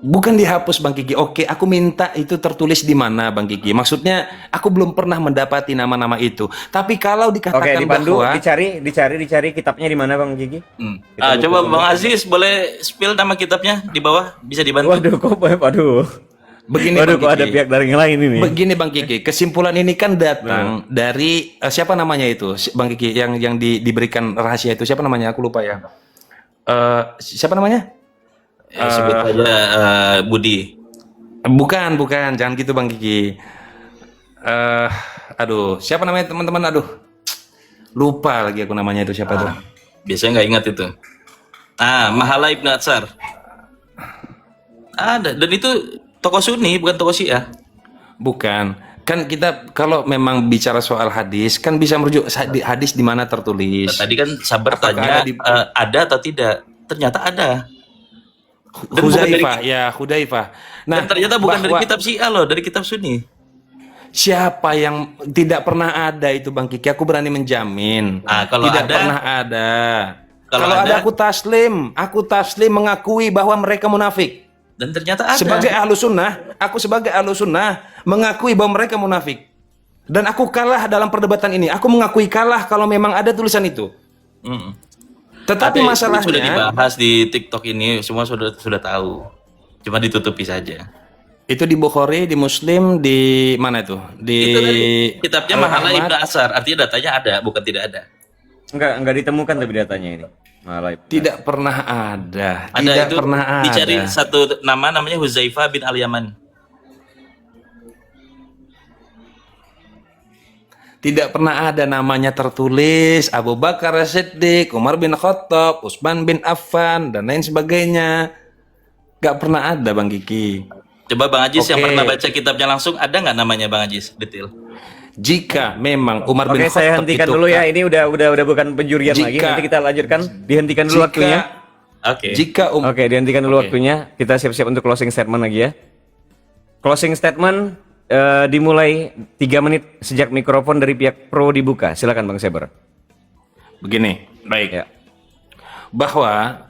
Bukan dihapus, Bang Kiki. Oke, aku minta itu tertulis di mana, Bang Kiki. Maksudnya, aku belum pernah mendapati nama-nama itu. Tapi kalau Oke, dikatakan dipandu, bahwa dicari kitabnya di mana Bang Gigi? Kita Coba buka Bang Aziz boleh spill nama kitabnya di bawah, bisa dibantu. Waduh, waduh. begini, Waduh, Bang kok ada Kiki. pihak dari yang lain ini. Begini, Bang Kiki. Kesimpulan ini kan datang dari siapa namanya itu, Bang Kiki, yang diberikan rahasia itu. Siapa namanya? Aku lupa ya. Siapa namanya? Sebut saja Budi. Bukan, jangan gitu, Bang Kiki. Aduh, siapa namanya teman-teman? Aduh, lupa lagi aku namanya itu siapa tuh. Biasanya nggak ingat itu. Mahala Ibn Atsar. Ada, dan itu tokoh Sunni bukan tokoh Syiah. Bukan. Kan kita kalau memang bicara soal hadis kan bisa merujuk hadis di mana tertulis. Tadi kan Sabar Apakah tanya ada di- ada atau tidak. Ternyata ada. Dan bukan Hudzaifah, ya Hudzaifah. Dan ternyata bukan dari bahwa kitab Syiah loh, dari kitab Sunni. siapa yang tidak pernah ada itu, Bang Kiki? Aku berani menjamin. Kalau tidak ada- pernah ada. Kalau Kalau ada ada- aku taslim mengakui bahwa mereka munafik. Dan ternyata ada. Sebagai aku sebagai Ahlus Sunnah mengakui bahwa mereka munafik. Dan aku kalah dalam perdebatan ini. Aku mengakui kalah kalau memang ada tulisan itu. Mm. Tetapi Ada, itu masalahnya sudah dibahas di TikTok ini, semua sudah tahu. Cuma ditutupi saja. itu di Bukhari, di Muslim, di mana itu? Di Itu tadi kitabnya Mahala Al-Ahmad. Ibn Atsar, artinya datanya ada, bukan tidak ada. Enggak ditemukan tapi datanya ini. Malah. Tidak pernah ada. Ada Tidak itu pernah ada. dicari satu nama namanya Hudzaifah bin Al-Yaman. Tidak pernah ada namanya tertulis Abu Bakar As-Siddiq, Umar bin Khattab, Utsman bin Affan, dan lain sebagainya. Gak pernah ada, Bang Kiki. Coba Bang Ajis yang Oke. pernah baca kitabnya langsung, ada nggak namanya Bang Ajis? Detail. Jika memang Umar bin Oke, saya Khattab hentikan itu dulu ya. Ini udah bukan penjurian lagi. Jika- Nanti kita lanjutkan. Dihentikan dulu waktunya. Oke. Jika Oke, dihentikan dulu Oke. waktunya. Kita siap-siap untuk closing statement lagi ya. Closing statement dimulai 3 menit sejak mikrofon dari pihak pro dibuka. Silakan Bang Seber. begini, baik. Ya. Bahwa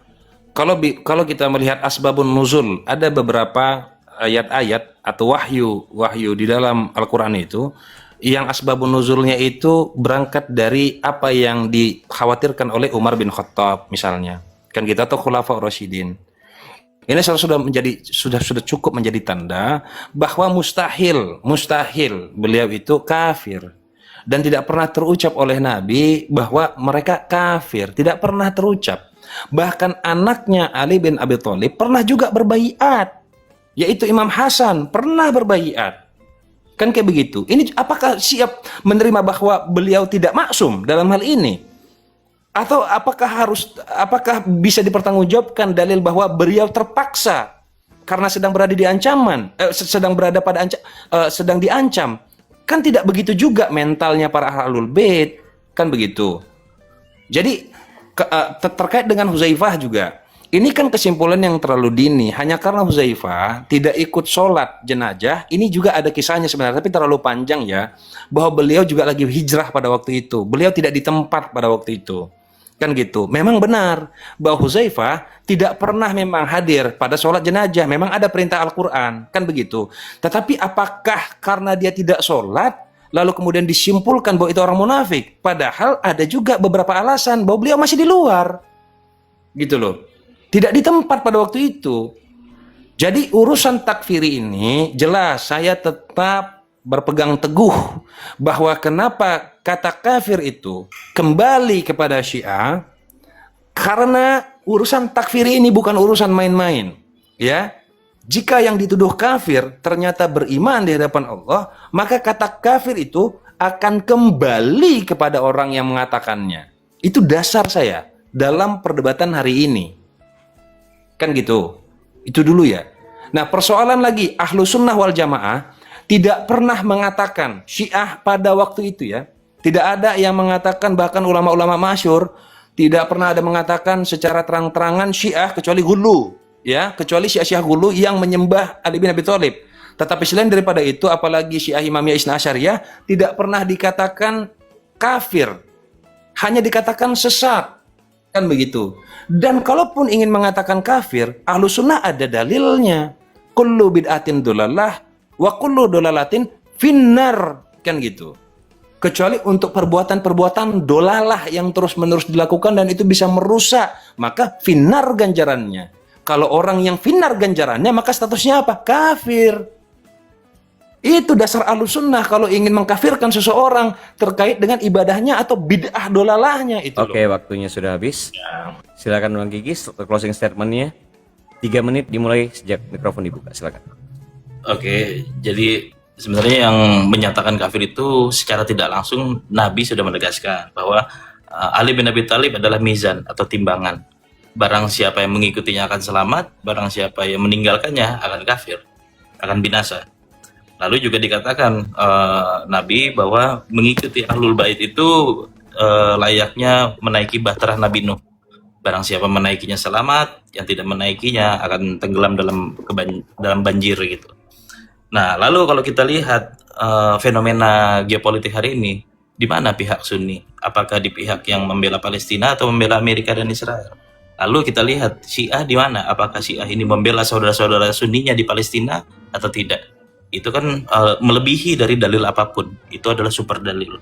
kalau kita melihat asbabun nuzul, ada beberapa ayat-ayat atau wahyu di dalam Al-Qur'an itu yang asbabun nuzulnya itu berangkat dari apa yang dikhawatirkan oleh Umar bin Khattab misalnya. Kan kita tahu Khulafaur Rasyidin. Ini sudah cukup menjadi tanda bahwa mustahil beliau itu kafir. Dan tidak pernah terucap oleh Nabi bahwa mereka kafir. Tidak pernah terucap. Bahkan anaknya Ali bin Abi Thalib pernah juga berbaiat. Yaitu Imam Hasan pernah berbaiat. Kan kayak begitu. Ini apakah siap menerima bahwa beliau tidak maksum dalam hal ini? Atau apakah bisa dipertanggungjawabkan dalil bahwa beliau terpaksa karena sedang berada di ancaman, sedang berada pada sedang diancam? Kan tidak begitu juga mentalnya para ahlul bait, kan begitu. Jadi terkait dengan Huzaifah juga, ini kan kesimpulan yang terlalu dini. Hanya karena Huzaifah tidak ikut sholat jenazah, ini juga ada kisahnya sebenarnya, tapi terlalu panjang ya. Bahwa beliau juga lagi hijrah pada waktu itu. Beliau tidak di tempat pada waktu itu. Kan gitu. Memang benar bahwa Huzaifah tidak pernah memang hadir pada sholat jenazah. Memang ada perintah Al-Quran. Kan begitu. Tetapi apakah karena dia tidak sholat, lalu kemudian disimpulkan bahwa itu orang munafik? Padahal ada juga beberapa alasan bahwa beliau masih di luar. Gitu loh. Tidak di tempat pada waktu itu. Jadi urusan takfiri ini jelas saya tetap berpegang teguh bahwa kenapa kata kafir itu kembali kepada Syiah, karena urusan takfiri ini bukan urusan main-main, ya. Jika yang dituduh kafir ternyata beriman di hadapan Allah, maka kata kafir itu akan kembali kepada orang yang mengatakannya. Itu dasar saya dalam perdebatan hari ini. Kan gitu. Itu dulu ya. Nah, persoalan lagi, ahlu sunnah wal jamaah tidak pernah mengatakan Syiah pada waktu itu ya. Tidak ada yang mengatakan, bahkan ulama-ulama masyhur tidak pernah ada mengatakan secara terang-terangan Syiah kecuali Ghulu, ya, kecuali Syiah Ghulu yang menyembah Ali bin Abi Thalib. Tetapi selain daripada itu, apalagi Syiah Imamiyah Isna Asyariyah, tidak pernah dikatakan kafir, hanya dikatakan sesat, kan begitu. Dan kalaupun ingin mengatakan kafir, ahlu sunnah ada dalilnya. Kullu bid'atin dolalah wa kullu dolalatin finnar, kan gitu. Kecuali untuk perbuatan-perbuatan dolalah yang terus-menerus dilakukan dan itu bisa merusak, maka finnar ganjarannya. Kalau orang yang finnar ganjarannya, maka statusnya apa? Kafir. Itu dasar Ahlussunnah kalau ingin mengkafirkan seseorang terkait dengan ibadahnya atau bid'ah dolalahnya itu. Oke, waktunya sudah habis. Silakan Bang Gigi closing statementnya. 3 menit dimulai sejak mikrofon dibuka. Silakan. Oke, jadi sebenarnya yang menyatakan kafir itu secara tidak langsung Nabi sudah menegaskan bahwa Ali bin Abi Thalib adalah mizan atau timbangan. Barang siapa yang mengikutinya akan selamat, barang siapa yang meninggalkannya akan kafir, akan binasa. Lalu juga dikatakan Nabi bahwa mengikuti Ahlul Bait itu layaknya menaiki bahtera Nabi Nuh. Barang siapa menaikinya selamat, yang tidak menaikinya akan tenggelam dalam banjir gitu. Nah, lalu kalau kita lihat fenomena geopolitik hari ini, di mana pihak Sunni? Apakah di pihak yang membela Palestina atau membela Amerika dan Israel? Lalu kita lihat Syiah di mana? Apakah Syiah ini membela saudara-saudara Sunninya di Palestina atau tidak? Itu kan melebihi dari dalil apapun. Itu adalah super dalil.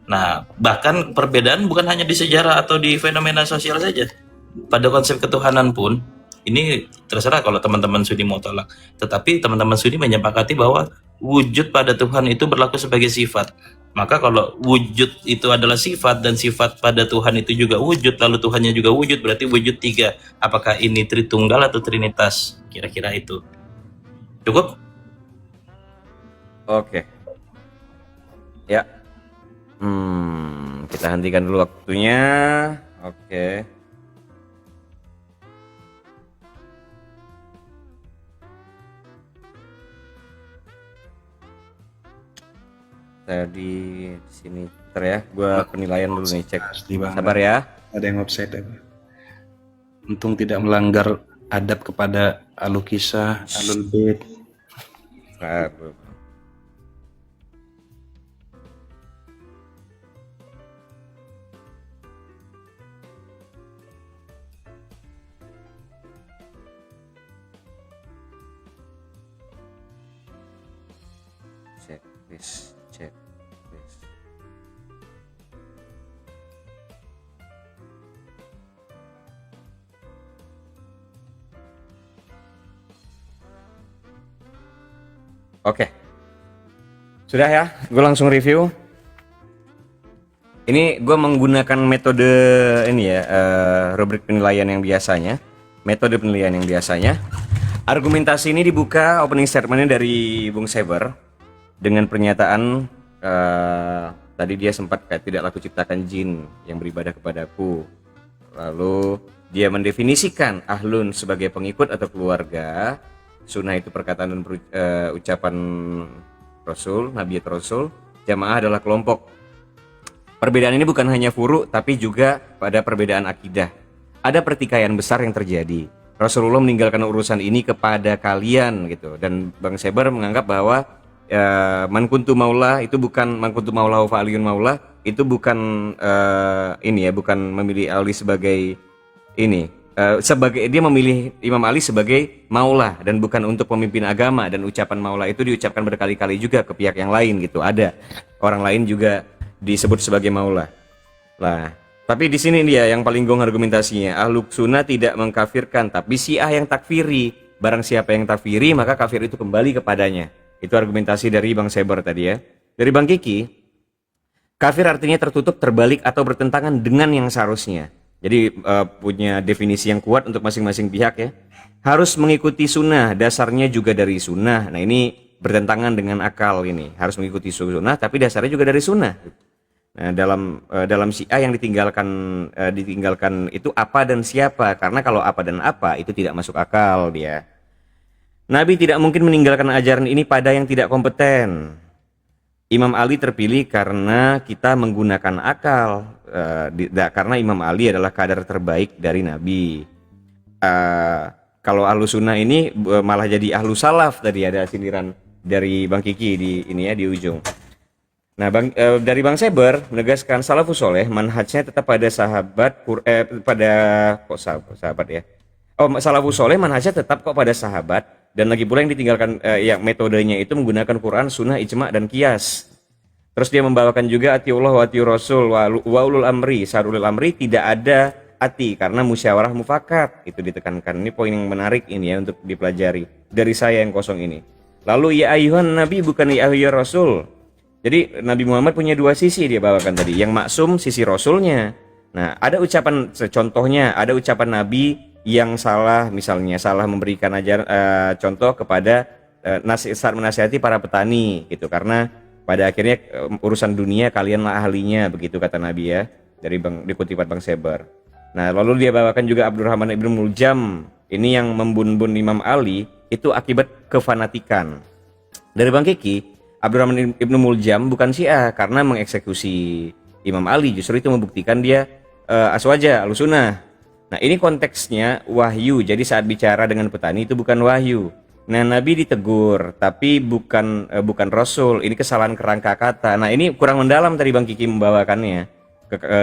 Nah, bahkan perbedaan bukan hanya di sejarah atau di fenomena sosial saja. Pada konsep ketuhanan pun, ini terserah kalau teman-teman Sunni mau tolak. Tetapi teman-teman Sunni menyepakati bahwa wujud pada Tuhan itu berlaku sebagai sifat. Maka kalau wujud itu adalah sifat dan sifat pada Tuhan itu juga wujud, lalu Tuhannya juga wujud, berarti wujud 3. Apakah ini Tritunggal atau Trinitas? Kira-kira itu. Cukup? Oke. Ya. Kita hentikan dulu waktunya. Oke. Saya di sini bentar ya. Gua penilaian dulu nih, cek. Sabar ya. Ada yang offside ya. Untung tidak melanggar adab kepada Ahlul Kisah, Ahlul Bait. Cek, please. Cek, please. Oke. Sudah ya, gue langsung review. Ini gue menggunakan metode ini ya, rubrik penilaian yang biasanya. Metode penilaian yang biasanya. Argumentasi ini dibuka opening statementnya dari Bung Seber dengan pernyataan tadi dia sempat kayak tidak laku ciptakan jin yang beribadah kepadaku. Lalu dia mendefinisikan ahlun sebagai pengikut atau keluarga. Sunnah itu perkataan dan ucapan Rasul, Nabi atau Rasul. Jamaah adalah kelompok. Perbedaan ini bukan hanya furu, tapi juga pada perbedaan akidah. Ada pertikaian besar yang terjadi. Rasulullah meninggalkan urusan ini kepada kalian gitu. Dan Bang Seber menganggap bahwa man kuntu maula itu bukan man kuntu maula fa aliyun maula, itu bukan ini ya, bukan memilih Ali sebagai ini. Sebagai dia memilih Imam Ali sebagai maula dan bukan untuk pemimpin agama, dan ucapan maula itu diucapkan berkali-kali juga ke pihak yang lain gitu. Ada orang lain juga disebut sebagai maula. Lah, tapi di sini dia yang paling gong argumentasinya. Ahlu sunnah tidak mengkafirkan, tapi Syiah yang takfiri. Barang siapa yang takfiri, maka kafir itu kembali kepadanya. Itu argumentasi dari Bang Seber tadi ya. Dari Bang Kiki, kafir artinya tertutup, terbalik atau bertentangan dengan yang seharusnya. Jadi punya definisi yang kuat untuk masing-masing pihak ya. Harus mengikuti sunnah, dasarnya juga dari sunnah. Nah ini bertentangan dengan akal ini. Harus mengikuti sunnah, tapi dasarnya juga dari sunnah. Nah, dalam Syiah yang ditinggalkan itu apa dan siapa? Karena kalau apa dan apa itu tidak masuk akal dia. Nabi tidak mungkin meninggalkan ajaran ini pada yang tidak kompeten. Imam Ali terpilih karena kita menggunakan akal, karena Imam Ali adalah kadar terbaik dari Nabi. Kalau ahlu sunnah ini malah jadi ahlu salaf, tadi ada sindiran dari Bang Kiki di ini ya di ujung. Nah, dari Bang Seber menegaskan salafus soleh manhajnya tetap pada sahabat ya. Oh, salafus soleh manhajnya tetap kok pada sahabat, dan lagi pula yang ditinggalkan yang metodenya itu menggunakan Quran, sunnah, ijma dan qiyas. Terus dia membawakan juga atiullah wa atiur rasul wa ulul amri. Sarulul amri tidak ada ati karena musyawarah mufakat. Itu ditekankan. Ini poin yang menarik ini ya untuk dipelajari dari saya yang kosong ini. Lalu ya ayuhan nabi bukan ya ayyuhar rasul. Jadi Nabi Muhammad punya dua sisi dia bawakan tadi. Yang maksum sisi rasulnya. Nah, ada ucapan contohnya, ada ucapan Nabi yang salah, misalnya salah memberikan contoh kepada saat menasihati para petani gitu, karena pada akhirnya urusan dunia kalianlah ahlinya, begitu kata Nabi ya, dari dikutipan Bang Seber. Nah, lalu dia bawakan juga Abdurrahman ibnu Muljam, ini yang membun-bun Imam Ali itu akibat kefanatikan. Dari Bang Kiki, Abdurrahman ibnu Muljam bukan Syiah karena mengeksekusi Imam Ali, justru itu membuktikan dia aswaja, ahlussunnah. Nah, ini konteksnya wahyu. Jadi saat bicara dengan petani itu bukan wahyu. Nah, Nabi ditegur, tapi bukan Rasul. Ini kesalahan kerangka kata. Nah, ini kurang mendalam tadi Bang Kiki membawakannya.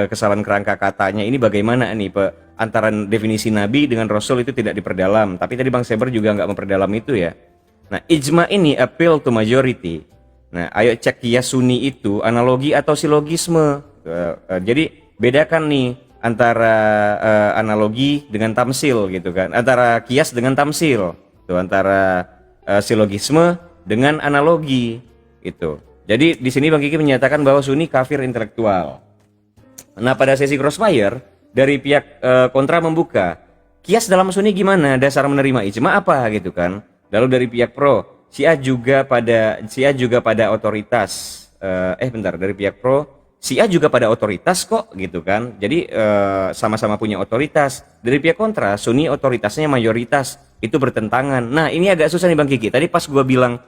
Kesalahan kerangka katanya ini bagaimana nih antara definisi Nabi dengan Rasul itu tidak diperdalam. Tapi tadi Bang Seber juga nggak memperdalam itu ya. Nah, ijma ini appeal to majority. Nah, ayo cek qiyas sunni itu analogi atau silogisme. Jadi bedakan nih antara analogi dengan tamsil gitu kan, antara qiyas dengan tamsil, tuh, antara silogisme dengan analogi itu. Jadi di sini Bang Kiki menyatakan bahwa Sunni kafir intelektual. Nah, pada sesi crossfire dari pihak kontra membuka qiyas dalam Sunni gimana, dasar menerima ijma apa gitu kan. Lalu dari pihak pro Syiah juga pada otoritas. Dari pihak pro Syiah juga pada otoritas kok gitu kan. Jadi sama-sama punya otoritas. Dari pihak kontra Sunni otoritasnya mayoritas, itu bertentangan. Nah, ini agak susah nih Bang Kiki. Tadi pas gua bilang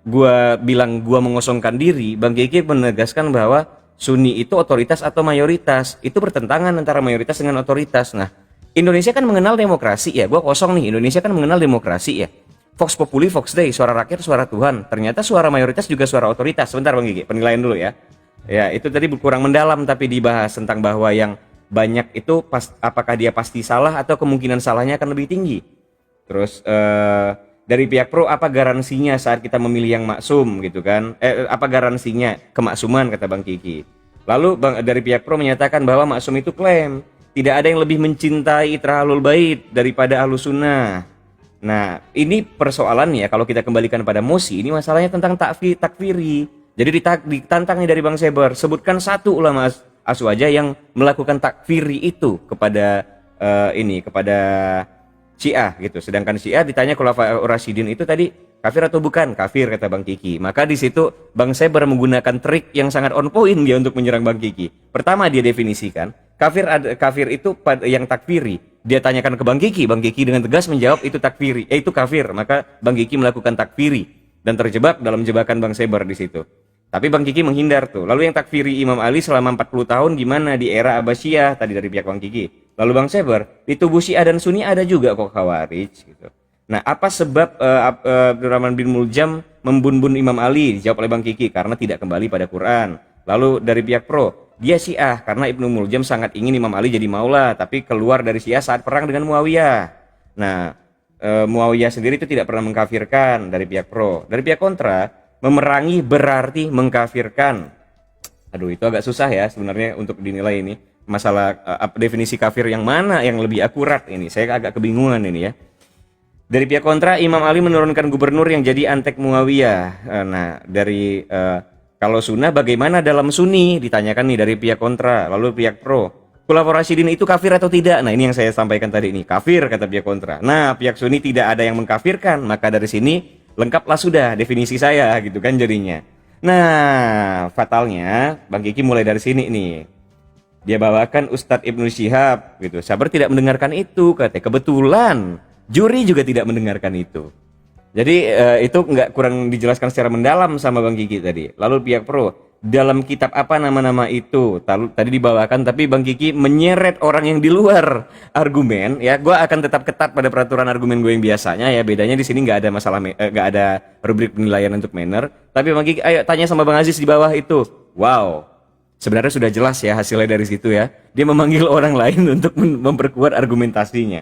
gua mengosongkan diri, Bang Kiki menegaskan bahwa Sunni itu otoritas atau mayoritas. Itu bertentangan antara mayoritas dengan otoritas. Nah, Indonesia kan mengenal demokrasi ya. Gua kosong nih. Indonesia kan mengenal demokrasi ya. Vox Populi, Vox Dei, suara rakyat, suara Tuhan. Ternyata suara mayoritas juga suara otoritas. Sebentar Bang Gigi, penilaian dulu ya. Ya, itu tadi kurang mendalam tapi dibahas tentang bahwa yang banyak itu apakah dia pasti salah atau kemungkinan salahnya akan lebih tinggi. Terus dari pihak pro apa garansinya saat kita memilih yang maksum gitu kan? Apa garansinya kemaksuman kata Bang Kiki. Lalu dari pihak pro menyatakan bahwa maksum itu klaim. Tidak ada yang lebih mencintai Trahalul Bait daripada Ahlus Sunnah. Nah, ini persoalannya kalau kita kembalikan pada Mosi, ini masalahnya tentang takfiri. Jadi ditantang nih dari Bang Seber, sebutkan satu ulama aswaja yang melakukan takfiri itu kepada kepada Syiah gitu. Sedangkan Syiah ditanya Khulafaur Rasyidin itu tadi kafir atau bukan? Kafir kata Bang Kiki. Maka di situ Bang Seber menggunakan trik yang sangat on point dia untuk menyerang Bang Kiki. Pertama dia definisikan kafir itu yang takfiri. Dia tanyakan ke Bang Kiki dengan tegas menjawab itu takfiri, itu kafir. Maka Bang Kiki melakukan takfiri dan terjebak dalam jebakan Bang Seber di situ. Tapi Bang Kiki menghindar tuh. Lalu yang takfiri Imam Ali selama 40 tahun gimana di era Abbasiyah tadi dari pihak Bang Kiki. Lalu Bang Seber, di tubuh Syiah dan Sunni ada juga kok Khawarij gitu. Nah, apa sebab Abdurrahman bin Muljam membun-bun Imam Ali? Dijawab oleh Bang Kiki, karena tidak kembali pada Quran. Lalu dari pihak pro, dia Syiah karena Ibnu Muljam sangat ingin Imam Ali jadi maula, tapi keluar dari Syiah saat perang dengan Muawiyah. Nah, Muawiyah sendiri itu tidak pernah mengkafirkan dari pihak pro. Dari pihak kontra, memerangi berarti mengkafirkan. Aduh, itu agak susah ya sebenarnya untuk dinilai ini. Masalah definisi kafir yang mana yang lebih akurat ini. Saya agak kebingungan ini ya. Dari pihak kontra, Imam Ali menurunkan gubernur yang jadi antek Muawiyah. Nah, dari kalau sunnah bagaimana dalam sunni? Ditanyakan nih dari pihak kontra. Lalu pihak pro, Khulafaur Rasyidin itu kafir atau tidak? Nah, ini yang saya sampaikan tadi nih. Kafir kata pihak kontra. Nah, pihak sunni tidak ada yang mengkafirkan. Maka dari sini lengkaplah sudah definisi saya gitu kan jadinya. Nah, fatalnya Bang Kiki mulai dari sini nih. Dia bawakan Ustadz Ibnu Syihab gitu. Sabar tidak mendengarkan itu katanya. Kebetulan juri juga tidak mendengarkan itu. Jadi itu nggak kurang dijelaskan secara mendalam sama Bang Kiki tadi. Lalu pihak pro, dalam kitab apa nama-nama itu? Tadi dibawakan, tapi Bang Kiki menyeret orang yang di luar argumen. Ya, gue akan tetap ketat pada peraturan argumen gue yang biasanya ya. Bedanya di sini nggak ada masalah, nggak ada rubrik penilaian untuk manner. Tapi Bang Kiki, ayo tanya sama Bang Aziz di bawah itu. Wow. Sebenarnya sudah jelas ya hasilnya dari situ ya. Dia memanggil orang lain untuk memperkuat argumentasinya.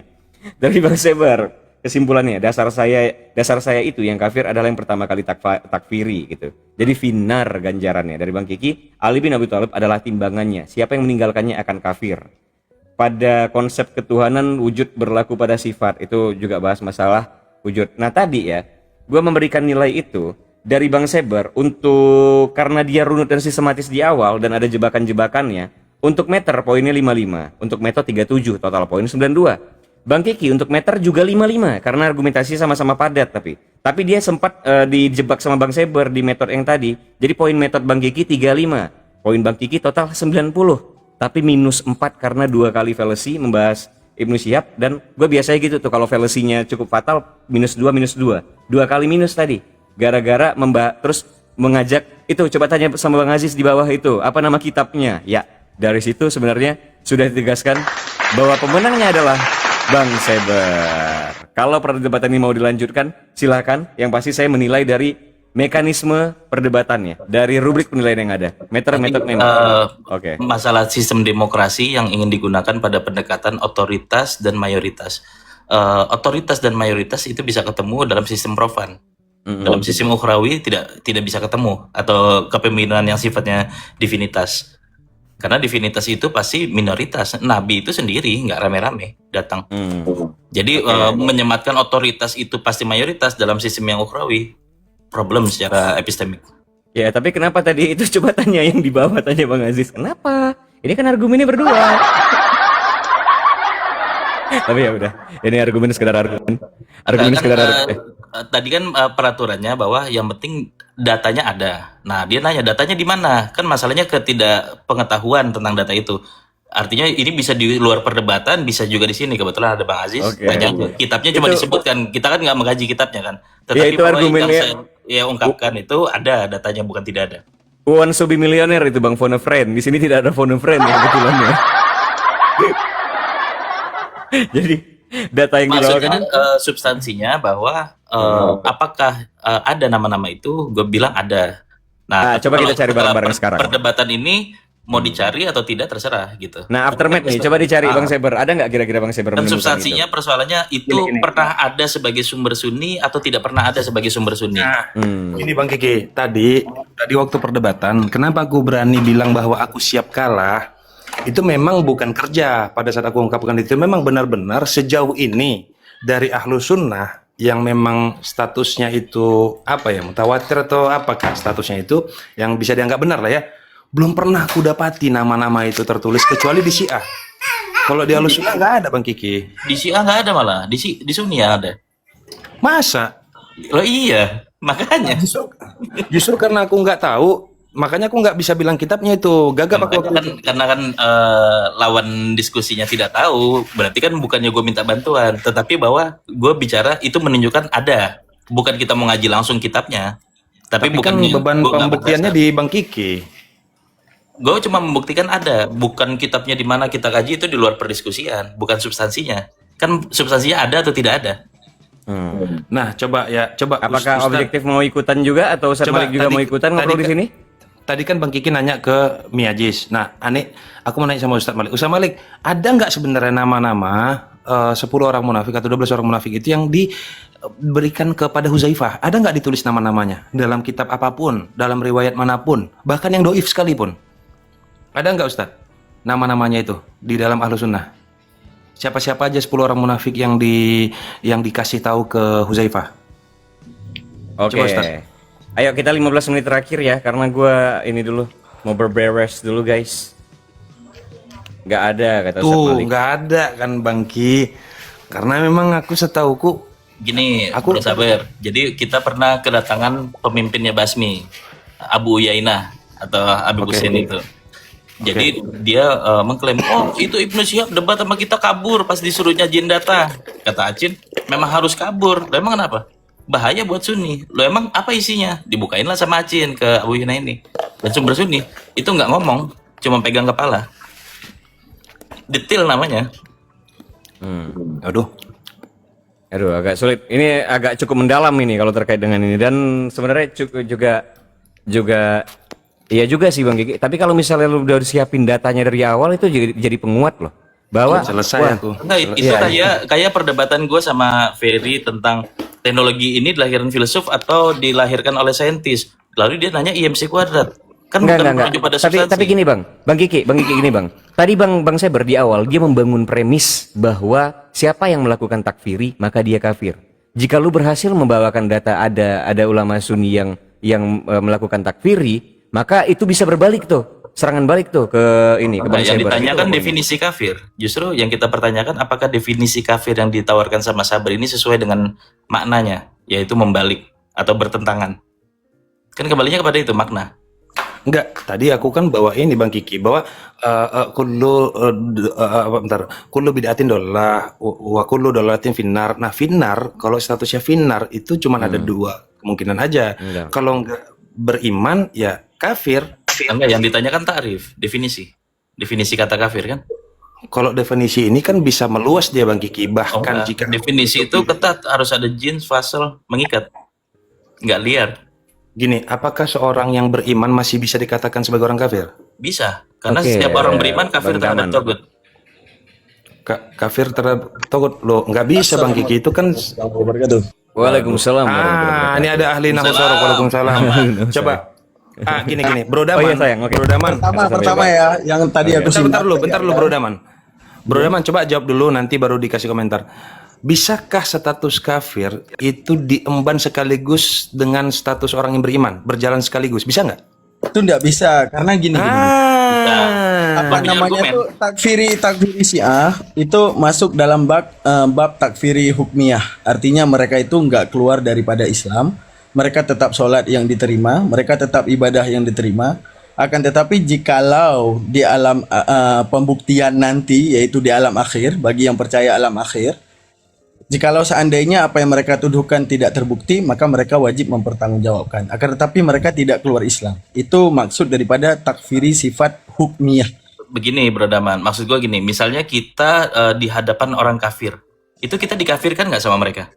Dari Bang Seber, kesimpulannya dasar saya itu yang kafir adalah yang pertama kali takfiri gitu. Jadi finar ganjarannya. Dari Bang Kiki, Ali bin Abi Thalib adalah timbangannya. Siapa yang meninggalkannya akan kafir. Pada konsep ketuhanan wujud berlaku pada sifat, itu juga bahas masalah wujud. Nah tadi ya, gue memberikan nilai itu dari Bang Seber untuk karena dia runut dan sistematis di awal dan ada jebakan-jebakannya. Untuk meter poinnya 55, untuk metode 37, total poin 92. Bang Kiki untuk meter juga 55 karena argumentasi sama-sama padat tapi dia sempat dijebak sama Bang Seber di metode yang tadi. Jadi poin metode Bang Kiki 35, poin Bang Kiki total 90. Tapi minus 4 karena 2 kali fallacy membahas Ibnu Syihab dan gue biasanya gitu tuh kalau fallacy-nya cukup fatal minus 2 2 kali minus tadi. Gara-gara terus mengajak itu coba tanya sama Bang Aziz di bawah itu apa nama kitabnya ya. Dari situ sebenarnya sudah ditegaskan bahwa pemenangnya adalah Bang Seber. Kalau perdebatan ini mau dilanjutkan silakan. Yang pasti saya menilai dari mekanisme perdebatannya, dari rubrik penilaian yang ada. Metode memang. Oke. Masalah sistem demokrasi yang ingin digunakan pada pendekatan otoritas dan mayoritas. Otoritas dan mayoritas itu bisa ketemu dalam sistem profan. Dalam sistem ukhrawi tidak bisa ketemu, atau kepemimpinan yang sifatnya divinitas. Karena divinitas itu pasti minoritas. Nabi itu sendiri nggak rame-rame datang. Jadi menyematkan otoritas itu pasti mayoritas dalam sistem yang ukhrawi. Problem secara epistemik. Ya, tapi kenapa tadi itu coba tanya yang di bawah, tanya Bang Aziz. Kenapa? Ini kan argumennya berdua. Tapi ya udah, ini argumen sekedar argumen. Tadi kan peraturannya bahwa yang penting datanya ada. Nah, dia nanya datanya di mana? Kan masalahnya ketidakpengetahuan tentang data itu. Artinya ini bisa di luar perdebatan, bisa juga di sini. Kebetulan ada Bang Aziz. Kitabnya cuma disebutkan. Kita kan nggak mengkaji kitabnya kan. Tetapi ya, itu argumennya yang ungkapkan itu ada datanya, bukan tidak ada. One Subi Milioner itu Bang Phone a Friend. Di sini tidak ada Phone a Friend ya kebetulan ya. Jadi data yang dibawakan substansinya bahwa apakah ada nama-nama itu? Gue bilang ada. Nah, coba kita cari bareng-bareng sekarang. Perdebatan ini mau dicari atau tidak terserah gitu. Nah, aftermath nih, coba dicari Bang Seber. Ada nggak kira-kira Bang Seber? Dan substansinya itu? Persoalannya itu pernah ada sebagai sumber sunni atau tidak pernah ada sebagai sumber sunni. Nah, ini Bang Kiki, tadi waktu perdebatan, kenapa aku berani bilang bahwa aku siap kalah? Itu memang bukan kerja pada saat aku ungkapkan itu. Memang benar-benar sejauh ini dari ahlu sunnah yang memang statusnya itu apa ya, mutawatir atau apakah statusnya itu yang bisa dianggap benar lah ya. Belum pernah aku dapati nama-nama itu tertulis kecuali di Syiah. Kalau di Ahlussunnah nggak ada Bang Kiki. Di Syiah nggak ada malah, di Sunni ya ada. Masa? Loh iya, makanya. Justru karena aku nggak tahu, makanya aku nggak bisa bilang kitabnya itu. Gagap aku. Makanya kan, karena kan lawan diskusinya tidak tahu, berarti kan bukannya gue minta bantuan, tetapi bahwa gue bicara itu menunjukkan ada, bukan kita mau ngaji langsung kitabnya, tapi Tapi kan bukannya beban gua nggak pembuktiannya berdasar. di Bang Kiki. Gue cuma membuktikan ada, bukan kitabnya di mana kita kaji itu di luar perdiskusian, bukan substansinya. Kan substansinya ada atau tidak ada? Nah, coba Apakah Ustaz. objektif mau ikutan juga atau Ustaz Coba, Malik juga mau ikutan ngobrol di kan- sini? Tadi kan Bang Kiki nanya ke Miajis. Nah, aku mau nanya sama Ustaz Malik. Ustaz Malik, ada nggak sebenarnya nama-nama 10 orang munafik atau 12 orang munafik itu yang diberikan kepada Huzaifah? Ada nggak ditulis nama-namanya dalam kitab apapun, dalam riwayat manapun, bahkan yang doif sekalipun? Ada nggak Ustaz nama-namanya itu di dalam Ahlussunnah? Siapa-siapa aja 10 orang munafik yang dikasih tahu ke Huzaifah? Oke. Coba, Ustaz. Ayo kita 15 menit terakhir ya, karena gua ini dulu mau berberes dulu guys. Nggak ada kata Ustaz Tuh, Malik. nggak ada kan Bang Ki. Karena memang aku setauku Gini, Aku- Bro Sabar. Jadi kita pernah kedatangan pemimpinnya Basmi, Abu Yainah atau Habib Oke. Hussein itu. Jadi dia mengklaim, oh itu Ibnu Syihab debat sama kita kabur pas disuruh nyajin data. Kata Acin, memang harus kabur. Lo emang kenapa? Bahaya buat Sunni. Lo emang apa isinya? Dibukainlah sama Acin ke Abu Yainah ini. Dan sumber Sunni itu nggak ngomong, cuma pegang kepala. Detail namanya. aduh, Aduh, agak sulit. Ini agak cukup mendalam ini kalau terkait dengan ini, dan sebenarnya juga iya juga sih Bang Kiki. Tapi kalau misalnya lu udah siapin datanya dari awal itu jadi penguat loh. Bahwa selesai aku. Enggak, itu kayak perdebatan gue sama Ferry tentang teknologi ini dilahirkan filsuf atau dilahirkan oleh saintis. Lalu dia nanya IMC kuadrat. Kan bukan enggak. merujuk pada Tapi substansi. gini Bang Kiki gini Bang. Tadi Bang Seber di awal dia membangun premis bahwa siapa yang melakukan takfiri maka dia kafir. Jika lu berhasil membawakan data ada ulama Sunni yang melakukan takfiri, maka itu bisa berbalik tuh. Serangan balik tuh ke ini ke Nah, Bang yang Seber. ditanyakan Itu definisi kafir. Justru yang kita pertanyakan apakah definisi kafir yang ditawarkan sama Sabar ini sesuai dengan maknanya, yaitu membalik atau bertentangan. Kan kembalinya kepada itu makna. Enggak, tadi aku kan bawa ini Bang Kiki bahwa kullu bid'atin dolalah wa kullu dolalatin finnar. Nah, finnar kalau statusnya finnar itu cuma ada dua kemungkinan aja. Enggak. Kalau enggak beriman ya kafir. Enggak, yang ditanyakan tarif, definisi kata kafir kan. Kalau definisi ini kan bisa meluas dia Bang Kiki. Bahkan Enggak. jika Definisi itu ketat, harus ada jins, fasal, mengikat, nggak liar. gini, apakah seorang yang beriman masih bisa dikatakan sebagai orang kafir? Bisa, karena Oke, setiap orang beriman kafir Bang terhadap Jaman. togut. Kafir terhadap togut loh, nggak bisa Bang Kiki itu kan. Waalaikumsalam warahmatullahi Ini ada ahli nahu sorok. Waalaikumsalam. Coba. Gini, Bro Daman. Oh iya, sayang. Oke. Bro Daman. Pertama ya, yang tadi aku Bentar lu Bro Daman. Bro Daman coba jawab dulu nanti baru dikasih komentar. Bisakah status kafir itu diemban sekaligus dengan status orang yang beriman, berjalan sekaligus? Bisa nggak? itu nggak bisa karena gini. Apa Punya namanya argumen. tuh takfiri Syiah itu masuk dalam bab takfiri hukmiyah. Artinya mereka itu nggak keluar daripada Islam. Mereka tetap sholat yang diterima, mereka tetap ibadah yang diterima. Akan tetapi jikalau di alam pembuktian nanti, yaitu di alam akhir, bagi yang percaya alam akhir, jikalau seandainya apa yang mereka tuduhkan tidak terbukti, maka mereka wajib mempertanggungjawabkan. Akan tetapi mereka tidak keluar Islam. Itu maksud daripada takfiri sifat hukmiyah. Begini Bro Daman, maksud gue gini, misalnya kita di hadapan orang kafir, itu kita dikafirkan nggak sama mereka?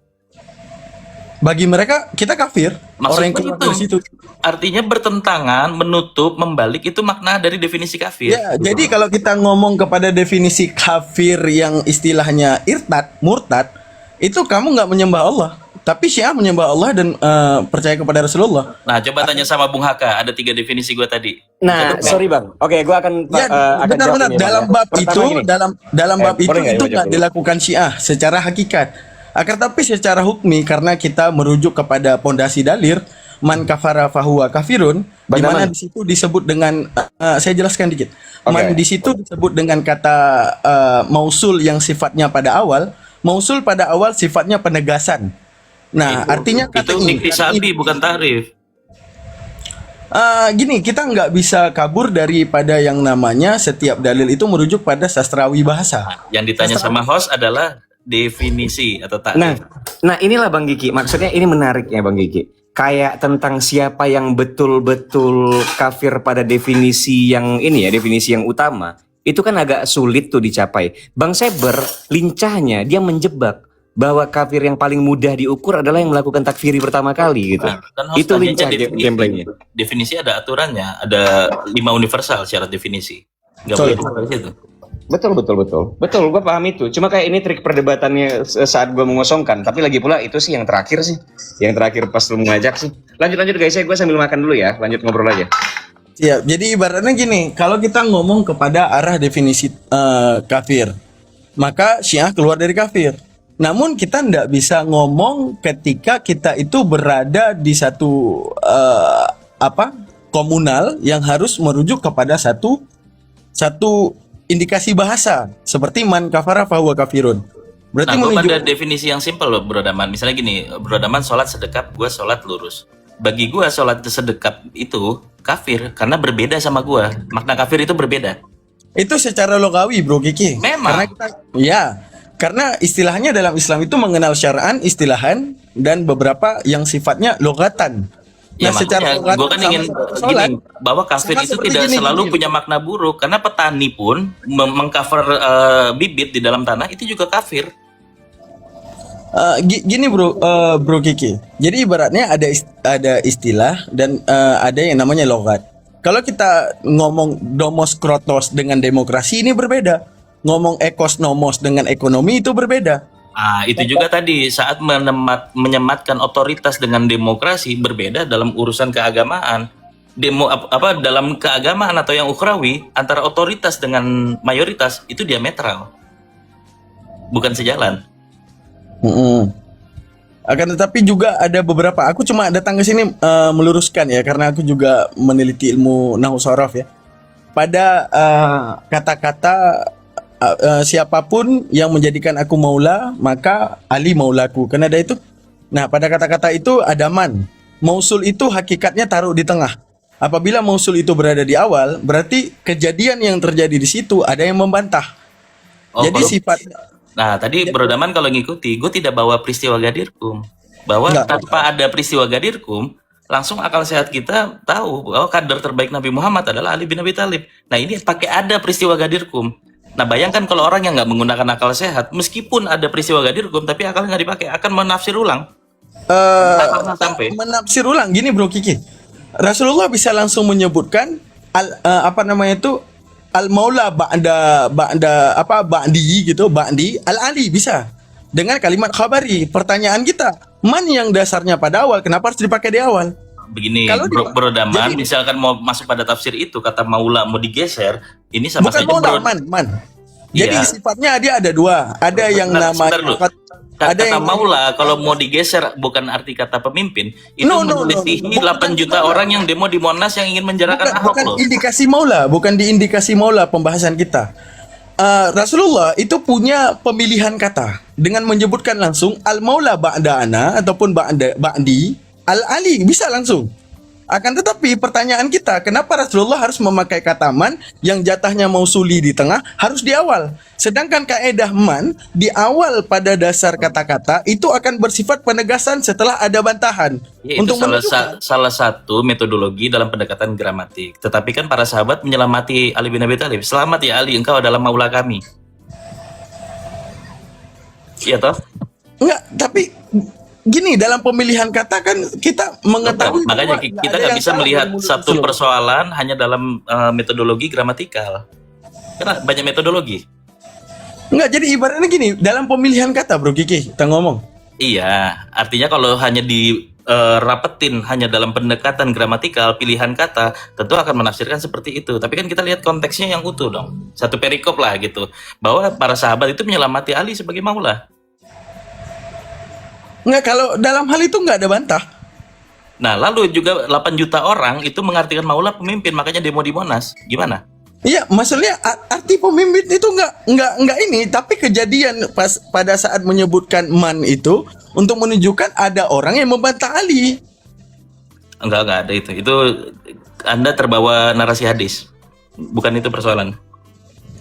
Bagi mereka kita kafir. Orang yang keluar dari situ. Artinya bertentangan, menutup, membalik itu makna dari definisi kafir. Ya, jadi kalau kita ngomong kepada definisi kafir yang istilahnya irtad, murtad, itu kamu nggak menyembah Allah. Tapi Syiah menyembah Allah dan percaya kepada Rasulullah. Nah, coba tanya sama Bung Haka, ada 3 definisi gue tadi. Nah, sorry Bang. Oke, gua akan Ya, akan benar-benar jawab ini, dalam Bang. bab Pertama itu, gini. dalam bab boleh nggak itu ya, nggak jawab? dilakukan Syiah secara hakikat. Akan tapi secara hukmi karena kita merujuk kepada pondasi dalil man kafara fahuwa kafirun, Di mana Bandaman. di situ disebut dengan saya jelaskan dikit. Oke. Di situ disebut dengan kata mausul yang sifatnya pada awal. Mausul pada awal sifatnya penegasan. Nah, artinya Itu kata ini. iktisabi bukan tarif. Gini, kita nggak bisa kabur daripada yang namanya setiap dalil itu merujuk pada sastrawi bahasa. Yang ditanya sama host adalah definisi atau Nah, tarif. nah inilah Bang Giki. Maksudnya ini menariknya Bang Giki. Kayak tentang siapa yang betul-betul kafir pada definisi yang ini ya, definisi yang utama. Itu kan agak sulit tuh dicapai. Bang Seber lincahnya dia menjebak bahwa kafir yang paling mudah diukur adalah yang melakukan takfiri pertama kali gitu. Nah, kan host Itu tanyanya lincah gamblangnya. Definisi ada aturannya, ada 5 universal syarat definisi. Nggak Sorry. boleh keluar dari situ. Betul, gue paham itu. Cuma kayak ini trik perdebatannya saat gue mengosongkan. Tapi lagi pula itu sih yang terakhir sih. Yang terakhir pas lu mengajak sih. Lanjut guys, gue sambil makan dulu ya. Lanjut ngobrol aja. Ya, jadi ibaratnya gini, kalau kita ngomong kepada arah definisi kafir, maka Syiah keluar dari kafir. Namun kita tidak bisa ngomong ketika kita itu berada di satu komunal yang harus merujuk kepada satu indikasi bahasa seperti man kafara fahuwa kafirun. Berarti Nah, gue pada menunjuk definisi yang simpel loh, Bro Daman. Misalnya gini, Bro Daman sholat sedekap, gue sholat lurus. Bagi gue sholat sedekap itu kafir karena berbeda sama gue. Makna kafir itu berbeda. itu secara logawi, Bro Kiki. Memang. Karena istilahnya dalam Islam itu mengenal syara'an, istilahan, dan beberapa yang sifatnya logatan. Ya Nah, secara makanya gue logatan kan sama ingin seperti sholat, gini, bahwa kafir sama itu seperti tidak gini, selalu gini. punya makna buruk. Karena petani pun mengcover bibit di dalam tanah itu juga kafir. Gini bro Kiki. Jadi ibaratnya ada istilah dan ada yang namanya logat. Kalau kita ngomong domos krotos dengan demokrasi ini berbeda. Ngomong ekos nomos dengan ekonomi itu berbeda. Ah, itu juga tadi saat menyematkan otoritas dengan demokrasi berbeda dalam urusan keagamaan. Dalam keagamaan atau yang ukhrawi antara otoritas dengan mayoritas itu diametral. Bukan sejalan. Akan tetapi juga ada beberapa. Aku cuma datang ke sini meluruskan ya, karena aku juga meneliti ilmu nahwu sorof ya. Pada kata-kata siapapun yang menjadikan aku maula, maka Ali maulaku. Karena ada itu. Nah, pada kata-kata itu ada man. Mausul itu hakikatnya taruh di tengah. Apabila mausul itu berada di awal, berarti kejadian yang terjadi di situ ada yang membantah. Oh, Jadi kalau- sifat Nah, tadi Bro Daman kalau ngikuti, gue tidak bawa peristiwa Gadirkum. Bahwa Enggak. tanpa ada peristiwa Gadirkum, langsung akal sehat kita tahu bahwa kader terbaik Nabi Muhammad adalah Ali bin Abi Thalib. Nah, ini pakai ada peristiwa Gadirkum. Nah, bayangkan kalau orang yang nggak menggunakan akal sehat, meskipun ada peristiwa Gadirkum, tapi akalnya nggak dipakai, akan menafsir ulang. Sampai. menafsir ulang gini Bro Kiki. Rasulullah bisa langsung menyebutkan al maula ba'di gitu, ba'di al ali bisa dengan kalimat khabari. Pertanyaan kita, man yang dasarnya pada awal, kenapa harus dipakai di awal? Begini, Kalau Bro Daman, jadi- misalkan mau masuk pada tafsir itu, kata maula mau digeser, ini sama Bukan saja maula, Bro. man. Jadi Iya. sifatnya dia ada dua. Ada yang Sebentar dulu. namanya ada Kata yang maula kalau mau digeser bukan arti kata pemimpin, itu No. menyelisihi Bukan 8 juta maula. orang yang demo di Monas yang ingin menjarakan Ahok bukan loh. indikasi maula, bukan di indikasi maula pembahasan kita. Rasulullah itu punya pemilihan kata dengan menyebutkan langsung al maula ba'da ana ataupun ba'di al ali bisa langsung. Akan tetapi pertanyaan kita, kenapa Rasulullah harus memakai kata man yang jatahnya mausuli di tengah harus di awal? Sedangkan kaedah man di awal pada dasar kata-kata itu akan bersifat penegasan setelah ada bantahan. Ya, itu menunjukkan salah satu metodologi dalam pendekatan gramatik. Tetapi kan para sahabat menyelamati Ali bin Abi Thalib. Selamat ya Ali, engkau adalah maula kami. Iya toh? enggak, tapi gini dalam pemilihan kata kan kita mengetahui Makanya bahwa kita ada nggak yang bisa salah melihat dari mulut satu Rasulullah. persoalan hanya dalam metodologi gramatikal. Karena banyak metodologi. Enggak, jadi ibaratnya gini, dalam pemilihan kata Bro Kiki, kita ngomong. Iya, artinya kalau hanya dirapetin hanya dalam pendekatan gramatikal, pilihan kata, tentu akan menafsirkan seperti itu. Tapi kan kita lihat konteksnya yang utuh dong. Satu perikop lah gitu. Bahwa para sahabat itu menyelamati Ali sebagai maula. Enggak, kalau dalam hal itu enggak ada bantah. Nah, lalu juga 8 juta orang itu mengartikan maulah pemimpin, makanya demo di Monas. Gimana? Iya, maksudnya arti pemimpin itu nggak ini, tapi kejadian pas pada saat menyebutkan man itu untuk menunjukkan ada orang yang membantah Ali. Enggak ada itu. Itu Anda terbawa narasi hadis. Bukan itu persoalan.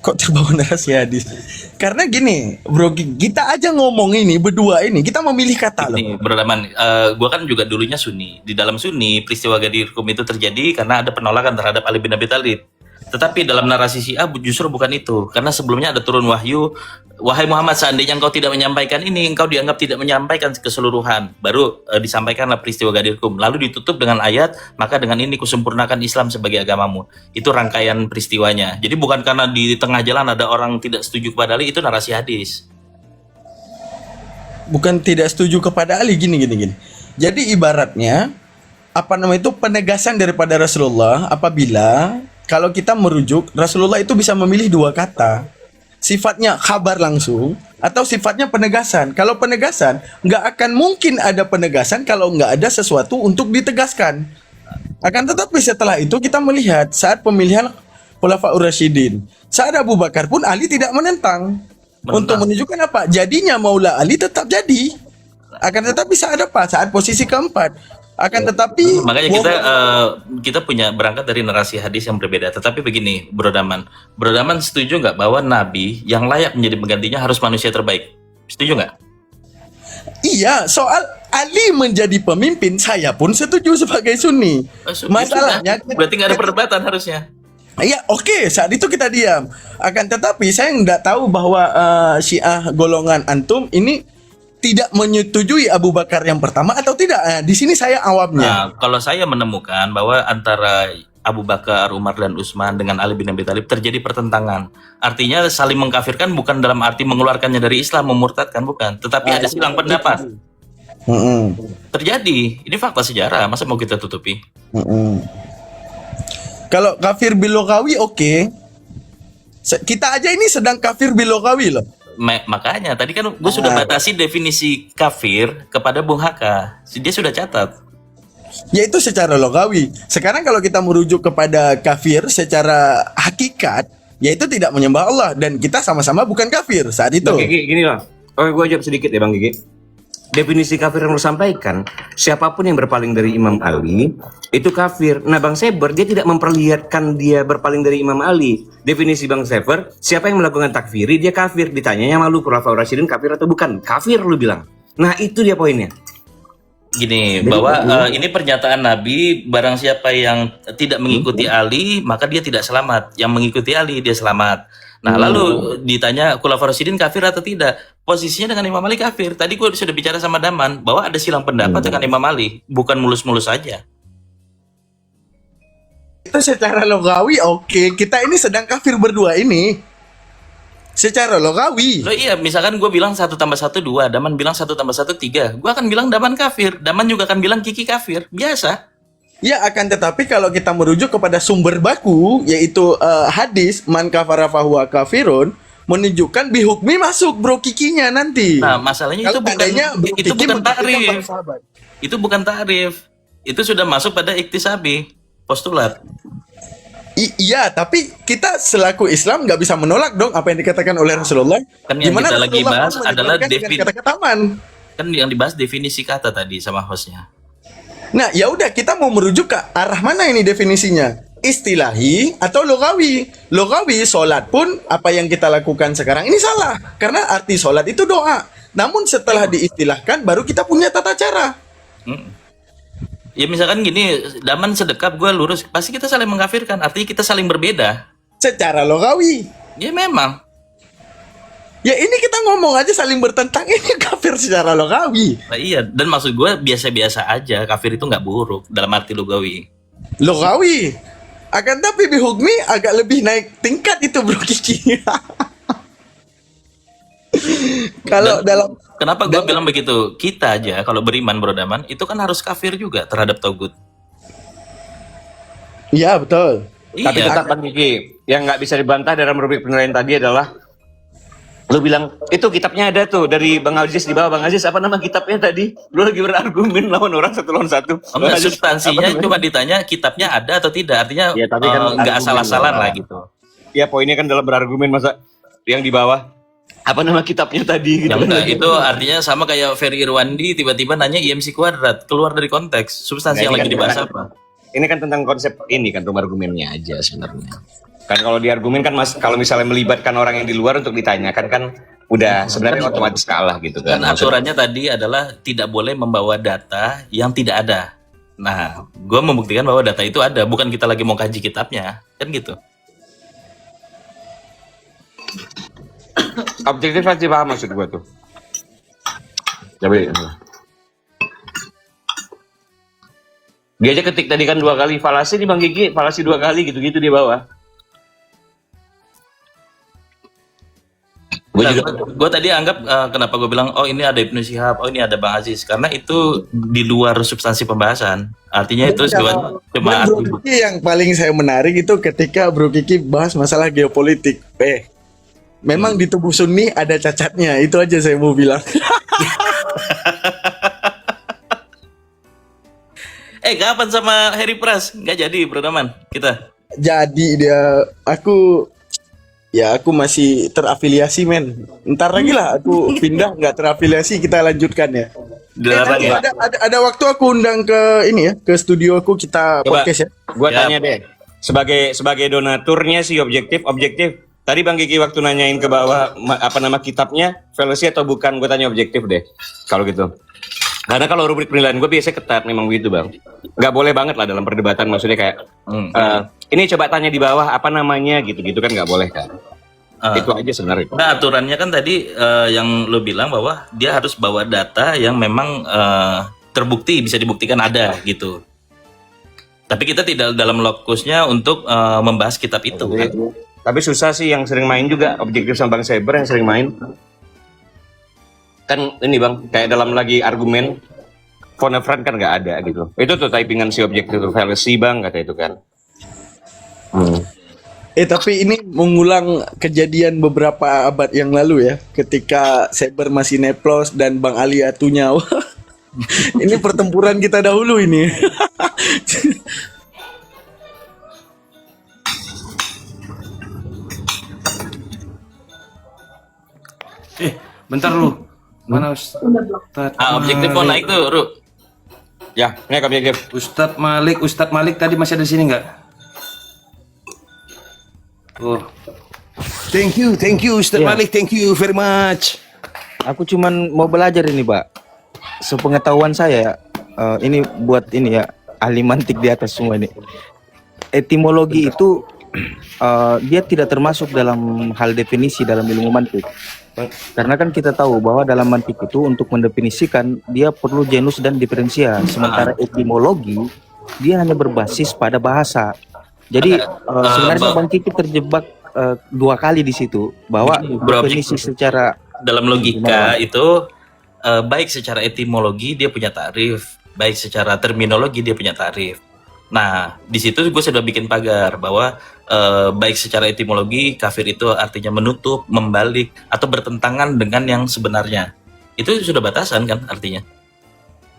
Kok terbawa narasi hadis? Karena gini, bro, kita aja ngomong ini berdua ini, kita memilih kata loh. Nih, Bro Daman, gua kan juga dulunya Sunni. Di dalam Sunni, peristiwa Ghadir Qum itu terjadi karena ada penolakan terhadap Ali bin Abi Thalib. Tetapi dalam narasi Syiah justru bukan itu. Karena sebelumnya ada turun wahyu, wahai Muhammad, seandainya engkau tidak menyampaikan ini, engkau dianggap tidak menyampaikan keseluruhan. Baru disampaikanlah peristiwa Ghadir Qum. Lalu ditutup dengan ayat, maka dengan ini kusempurnakan Islam sebagai agamamu. Itu rangkaian peristiwanya. Jadi bukan karena di tengah jalan ada orang tidak setuju kepada Ali, itu narasi hadis. Bukan tidak setuju kepada Ali, gini. Jadi ibaratnya apa namanya itu penegasan daripada Rasulullah apabila kalau kita merujuk Rasulullah itu bisa memilih dua kata, sifatnya kabar langsung atau sifatnya penegasan. Kalau penegasan nggak akan mungkin ada penegasan kalau nggak ada sesuatu untuk ditegaskan. Akan tetapi setelah itu kita melihat saat pemilihan Khulafaur Rasyidin, saat Abu Bakar pun Ali tidak menentang. Untuk menunjukkan apa? Jadinya Maula Ali tetap jadi. Akan tetapi saat apa? Saat posisi keempat. Akan tetapi Makanya kita punya berangkat dari narasi hadis yang berbeda. Tetapi begini, Bro Daman setuju nggak bahwa Nabi yang layak menjadi penggantinya harus manusia terbaik? Setuju nggak? iya, soal Ali menjadi pemimpin saya pun setuju sebagai Sunni. Masalahnya berarti nggak ada perdebatan harusnya. iya, oke, saat itu kita diam. Akan tetapi saya nggak tahu bahwa Syiah golongan antum ini tidak menyetujui Abu Bakar yang pertama atau tidak. Di sini saya awamnya. Nah, kalau saya menemukan bahwa antara Abu Bakar, Umar, dan Utsman dengan Ali bin Abi Thalib terjadi pertentangan. Artinya saling mengkafirkan bukan dalam arti mengeluarkannya dari Islam, memurtadkan, bukan. Tetapi ada silang pendapat. Terjadi. Ini fakta sejarah, masa mau kita tutupi? Kalau kafir bilokawi oke. Kita aja ini sedang kafir bilokawi loh. Makanya tadi kan gue sudah batasi definisi kafir kepada Bung Haka. Dia sudah catat. Yaitu secara logawi. Sekarang kalau kita merujuk kepada kafir secara hakikat, yaitu tidak menyembah Allah, dan kita sama-sama bukan kafir saat itu. Bang Gigi, gini loh. Oke, gue jawab sedikit ya Bang Gigi. Definisi kafir yang lu sampaikan, siapapun yang berpaling dari Imam Ali itu kafir. Nah, Bang Seber dia tidak memperlihatkan dia berpaling dari Imam Ali. Definisi Bang Seber, siapa yang melakukan takfiri dia kafir. Ditanyanya malu Khulafaur Rasyidin kafir atau bukan? Kafir lu bilang. Nah, itu dia poinnya. Gini, bahwa ini pernyataan Nabi, barang siapa yang tidak mengikuti Ali, maka dia tidak selamat. Yang mengikuti Ali, dia selamat. Nah, lalu ditanya Khulafaur Rasyidin kafir atau tidak? Posisinya dengan Imam Ali kafir. Tadi gue sudah bicara sama Daman, bahwa ada silang pendapat dengan Imam Ali. Bukan mulus-mulus saja. Itu secara logawi oke. Kita ini sedang kafir berdua ini. Secara logawi. Loh iya, misalkan gue bilang 1 tambah 1 2, Daman bilang 1 tambah 1 3. Gue akan bilang Daman kafir. Daman juga akan bilang Kiki kafir. Biasa. Ya, akan tetapi kalau kita merujuk kepada sumber baku, yaitu hadis man kafara fahuwa kafirun, menunjukkan bihukmi masuk bro kikinya nanti. Nah, masalahnya Kalau itu bukan seandainya Bro itu Kiki bukan mengkafirkan takrif. para sahabat. Itu bukan takrif. Itu sudah masuk pada iktisabi, postulat. Iya, tapi kita selaku Islam nggak bisa menolak dong apa yang dikatakan oleh Rasulullah. Kan yang kita lagi Rasulullah bahas pun adalah menyebarkan dengan kata-kata man. Kan yang dibahas definisi kata tadi sama hostnya. Nah, ya udah kita mau merujuk ke arah mana ini definisinya? Istilahi atau logawi? Logawi, sholat pun apa yang kita lakukan sekarang ini salah. Karena arti sholat itu doa. Namun setelah diistilahkan baru kita punya tata cara. Ya misalkan gini, Daman sedekap, gue lurus, pasti kita saling mengkafirkan. Artinya kita saling berbeda. Secara logawi. Ya memang. Ya ini kita ngomong aja saling bertentang, ini kafir secara logawi. Nah, iya, dan maksud gue biasa-biasa aja. Kafir itu nggak buruk dalam arti lugawi. Logawi. Akan tapi bihukmi agak lebih naik tingkat itu bro Kiki. Kalau dalam Kenapa gue bilang begitu? Kita aja kalau beriman Bro Daman itu kan harus kafir juga terhadap Togut. Iya betul. Iya. Tapi tetap Bang Gigi, yang nggak bisa dibantah dalam rubrik penilaian tadi adalah Lu bilang itu kitabnya ada tuh dari Bang Aziz di bawah. Bang Aziz apa nama kitabnya tadi? Lu lagi berargumen lawan orang satu lawan satu. Enggak, Bang Aziz, substansinya apa namanya? cuma ditanya kitabnya ada atau tidak. Artinya Ya, tapi kan nggak argumen asal-asalan doang. lah gitu. Ya poinnya kan dalam berargumen, masa yang di bawah apa nama kitabnya tadi gitu. Ya enggak, itu artinya sama kayak Ferry Irwandi tiba-tiba nanya IMC kuadrat, keluar dari konteks. Substansi Nah, yang ini lagi kan dibahas tentang- apa? Ini kan tentang konsep ini kan, rumah argumennya aja sebenarnya. Kan kalau di argumen kan Mas, kalau misalnya melibatkan orang yang di luar untuk ditanyakan kan udah sebenarnya otomatis kalah gitu kan. Dan aturannya tadi adalah tidak boleh membawa data yang tidak ada. Nah, gue membuktikan bahwa data itu ada, bukan kita lagi mau kaji kitabnya, kan gitu. Objektif pasti paham maksud gua tuh. Coba. Dia aja ketik tadi kan 2 kali falasi nih Bang Gigi, falasi 2 kali gitu-gitu di bawah. Gue juga Gue tadi anggap kenapa gue bilang oh ini ada Ibnu Syihab, oh ini ada Bang Aziz, karena itu di luar substansi pembahasan. Artinya itu cuma Dan Bro Kiki yang paling saya menarik itu ketika Bro Kiki bahas masalah geopolitik. Memang di tubuh Sunni ada cacatnya, itu aja saya mau bilang. kapan sama Harry Pras? Nggak jadi Bro Daman kita. Jadi aku masih terafiliasi men. Ntar lagi lah aku pindah nggak terafiliasi, kita lanjutkan ya. Dilarang Nanti ya. ada waktu aku undang ke ini ya, ke studio aku kita Coba, podcast ya. gua Siap. tanya deh. Sebagai donaturnya sih objektif. Tadi Bang Gigi waktu nanyain ke bawah apa nama kitabnya, fallacy atau bukan, gue tanya objektif deh. Kalau gitu. Karena kalau rubrik penilaian gue biasanya ketat memang begitu Bang. Nggak boleh banget lah dalam perdebatan, maksudnya kayak ini coba tanya di bawah apa namanya gitu-gitu kan nggak boleh kan. Itu aja sebenarnya. Nah, aturannya kan tadi yang lo bilang bahwa dia harus bawa data yang memang terbukti, bisa dibuktikan ada gitu. Tapi kita tidak dalam lokusnya untuk membahas kitab itu. Kan? Tapi susah sih yang sering main juga objektif sama Bang Cyber yang sering main. Kan ini Bang, kayak dalam lagi argumen phone a friend kan nggak ada gitu. Itu tuh typingan si objektif itu fallacy Bang kata itu kan. Tapi ini mengulang kejadian beberapa abad yang lalu ya, ketika Saber masih neplos dan Bang Ali atunya. Wah, ini pertempuran kita dahulu ini. Bentar lu. Mana Ustaz Objektif mau naik tuh, Ru. Ya, ini objektif. Ustadz Malik tadi masih ada di sini nggak? Oh. Thank you Ustadz Malik, thank you very much. Aku cuman mau belajar ini, Pak. Sepengetahuan saya, ini buat ini ya, ahli mantik di atas semua ini. Etimologi itu dia tidak termasuk dalam hal definisi dalam ilmu mantik. Karena kan kita tahu bahwa dalam mantik itu untuk mendefinisikan dia perlu genus dan diferensia. Sementara etimologi dia hanya berbasis pada bahasa. Jadi sebenarnya Bang Kiki terjebak 2 kali di situ bahwa definisi secara dalam logika itu baik secara etimologi dia punya tarif, baik secara terminologi dia punya tarif. Nah, di situ gue sudah bikin pagar bahwa baik secara etimologi kafir itu artinya menutup, membalik atau bertentangan dengan yang sebenarnya. Itu sudah batasan kan artinya.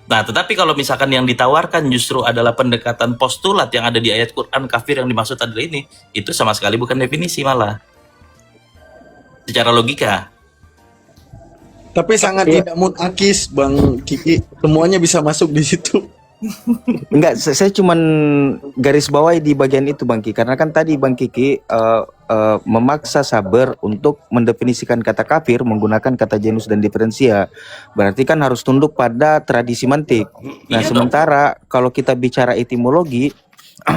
Nah, tetapi kalau misalkan yang ditawarkan justru adalah pendekatan postulat yang ada di ayat Quran, kafir yang dimaksud adalah ini, itu sama sekali bukan definisi malah. Secara logika. Tapi sangat tidak munakis Bang Kiki, semuanya bisa masuk di situ. enggak, saya cuman garis bawahi di bagian itu Bang Kiki, karena kan tadi Bang Kiki memaksa Saber untuk mendefinisikan kata kafir menggunakan kata genus dan diferensia. Berarti kan harus tunduk pada tradisi mantik. Nah, sementara kalau kita bicara etimologi,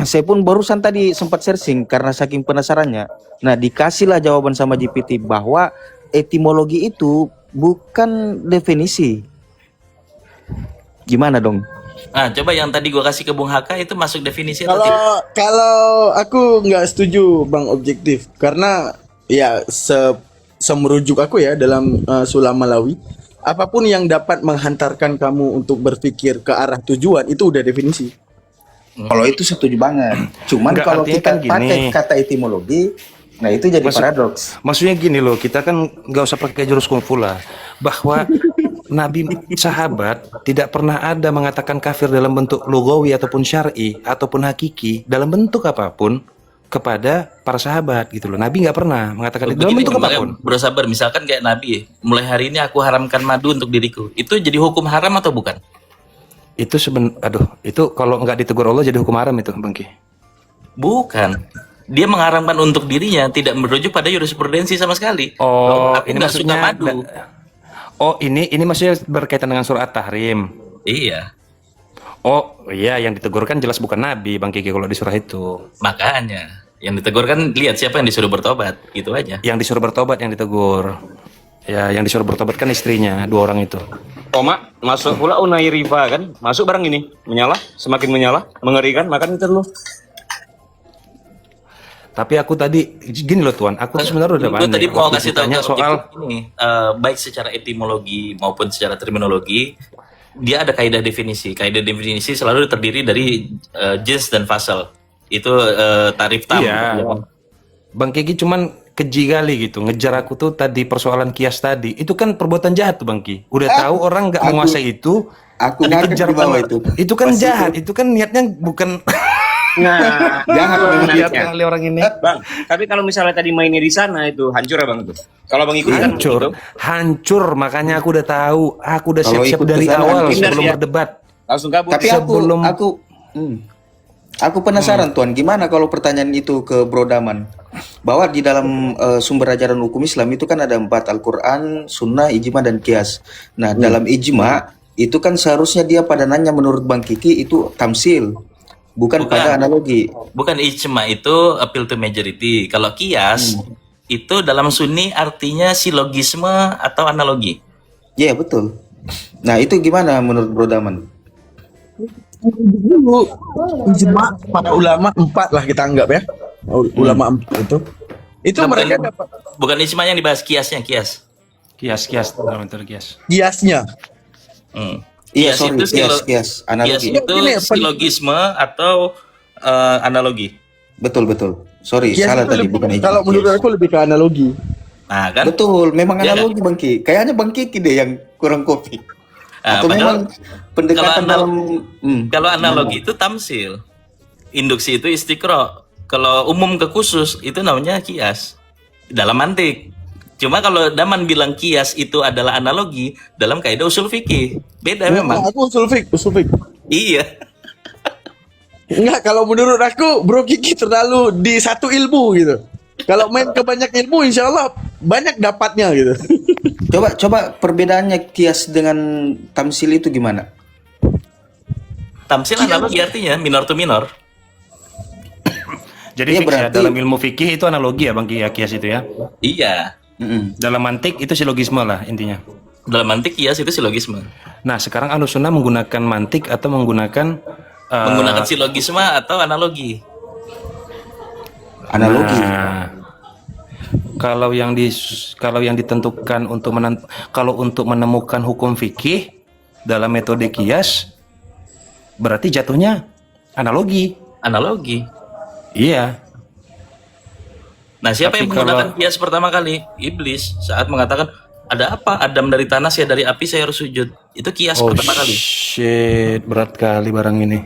saya pun barusan tadi sempat searching karena saking penasarannya. Nah, dikasihlah jawaban sama GPT bahwa etimologi itu bukan definisi. Gimana dong? Nah, coba yang tadi gua kasih ke Bung Haka itu masuk definisi atau tidak? Kalau aku nggak setuju Bang objektif, karena ya semerujuk aku ya dalam Sulam Malawi, apapun yang dapat menghantarkan kamu untuk berpikir ke arah tujuan itu udah definisi. Kalau itu setuju banget. Cuman Enggak, kalau artinya kita kan gini. pakai kata etimologi, Nah, itu jadi Maksud- paradoks. Maksudnya gini loh, kita kan nggak usah pakai jurus kungfu lah. Bahwa Nabi sahabat tidak pernah ada mengatakan kafir dalam bentuk lugawi ataupun syar'i ataupun hakiki dalam bentuk apapun kepada para sahabat gitu loh. Nabi nggak pernah mengatakan itu dalam Begini, bentuk makanya, apapun. bro sabar, misalkan kayak Nabi, mulai hari ini aku haramkan madu untuk diriku. Itu jadi hukum haram atau bukan? Itu itu kalau nggak ditegur Allah jadi hukum haram itu, Bang Ki. Bukan. Dia mengharamkan untuk dirinya, tidak merujuk pada jurisprudensi sama sekali. Oh, Aku ini nggak suka maksudnya madu. Oh, ini maksudnya berkaitan dengan surat Tahrim. Iya, Oh, iya yang ditegur kan jelas bukan Nabi, Bang Kiki kalau di surah itu. makanya. Yang ditegur kan lihat siapa yang disuruh bertobat, gitu aja. Yang disuruh bertobat yang ditegur. Ya, yang disuruh bertobat kan istrinya, 2 orang itu. Oma, masuk pula Unai Riva kan? Masuk barang ini, menyala, semakin menyala, mengerikan, makan itu dulu. Tapi aku tadi gini loh Tuan, aku tuh sebenarnya udah Gue panik. tadi mau Waktu kasih tahu ditanya ke soal Objektif ini, baik secara etimologi maupun secara terminologi, dia ada kaidah definisi. Kaidah definisi selalu terdiri dari jins dan fasal. Itu tarif tam. Iya. Bang Kiki cuman keji kali gitu, ngejar aku tuh tadi persoalan kias tadi. Itu kan perbuatan jahat tuh Bang Ki. Udah tahu orang nggak menguasai itu, Aku ngakak dikejar di bawah sama- itu. Itu kan Pas jahat, itu kan niatnya bukan Nah, Jahat memang lihat niatnya. kali orang ini. Bang, tapi kalau misalnya tadi mainnya di sana itu hancur ya Bang tuh. Kalau Bang ikut kan Hancur, gitu, hancur. Makanya aku udah tahu, aku udah Kalau siap-siap ikut dari ke sana, awal hindar sebelum dia. berdebat. langsung kabur. Tapi Sebelum- aku penasaran Tuan, gimana kalau pertanyaan itu ke Bro Daman? Bahwa di dalam sumber ajaran hukum Islam itu kan ada 4, Al-Quran, Sunnah, Ijma, dan Qiyas. Nah, dalam Ijma itu kan seharusnya dia padanannya menurut Bang Kiki itu tamsil, bukan pada analogi. Bukan ijma, itu appeal to majority. Kalau kias itu dalam sunni artinya silogisme atau analogi. Iya, betul. Nah, itu gimana menurut Bro Daman? Dulu ijma para ulama 4 lah kita anggap ya. Ulama 4 itu. Itu Nah, mereka bukan- dapat Bukan ijma yang dibahas, kiasnya kias. Kias, dalam bentuk kias. kiasnya. Iya, Kias sorry, itu kias, kias analogi. itu Ini, silogisme atau analogi. Betul, betul. Sorry, Kias salah itu tadi, lebih- bukan ijma. kalau menurut aku lebih ke analogi. Nah, kan? Betul, memang Iya, analogi Bang Ki. Kayaknya Bang Kiki deh yang kurang kopi. Nah, Atau padahal memang pendekatan kalau dalam Kalau analogi itu tamsil. Induksi itu istiqro. Kalau umum ke khusus itu namanya kias. Dalam mantik. Cuma kalau Daman bilang kias itu adalah analogi dalam kaidah usul fikih. Beda memang. Aku usul fik. Iya. Enggak, kalau menurut aku Bro Kiki terlalu di satu ilmu gitu. Kalau main ke banyak ilmu insya Allah banyak dapatnya gitu. Coba perbedaannya kias dengan tamsil itu gimana? Tamsil analogi artinya minor to minor. Jadi Iya, fix ya, berarti- dalam ilmu fikih itu analogi ya Bang Ki, ya, kias itu ya. Iya. Dalam mantik itu silogisme lah intinya. Dalam mantik kias itu silogisme. Nah, sekarang Ahlussunnah menggunakan mantik atau menggunakan Menggunakan silogisme atau analogi. Analogi. Nah, kalau yang ditentukan untuk kalau untuk menemukan hukum fikih dalam metode kias berarti jatuhnya analogi. Analogi. Iya. Nah, siapa Tapi yang menggunakan kalau- kias pertama kali? Iblis saat mengatakan, "Ada apa? Adam dari tanah, saya dari api, saya harus sujud." Itu kias Oh pertama kali. shit, berat kali barang ini.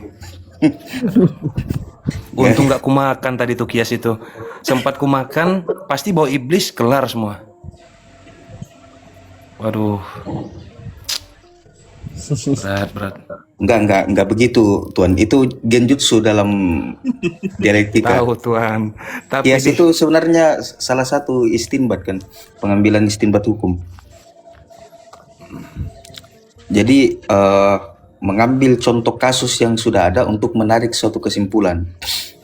Untung nggak kumakan tadi tuh kias itu. Sempat kumakan, pasti bawa iblis kelar semua. Waduh. Berat. Enggak begitu, Tuan. Itu genjutsu dalam dialektika. Tahu Tuhan. Tapi Kias itu sebenarnya salah satu istinbat kan, pengambilan istinbat hukum. Jadi mengambil contoh kasus yang sudah ada untuk menarik suatu kesimpulan.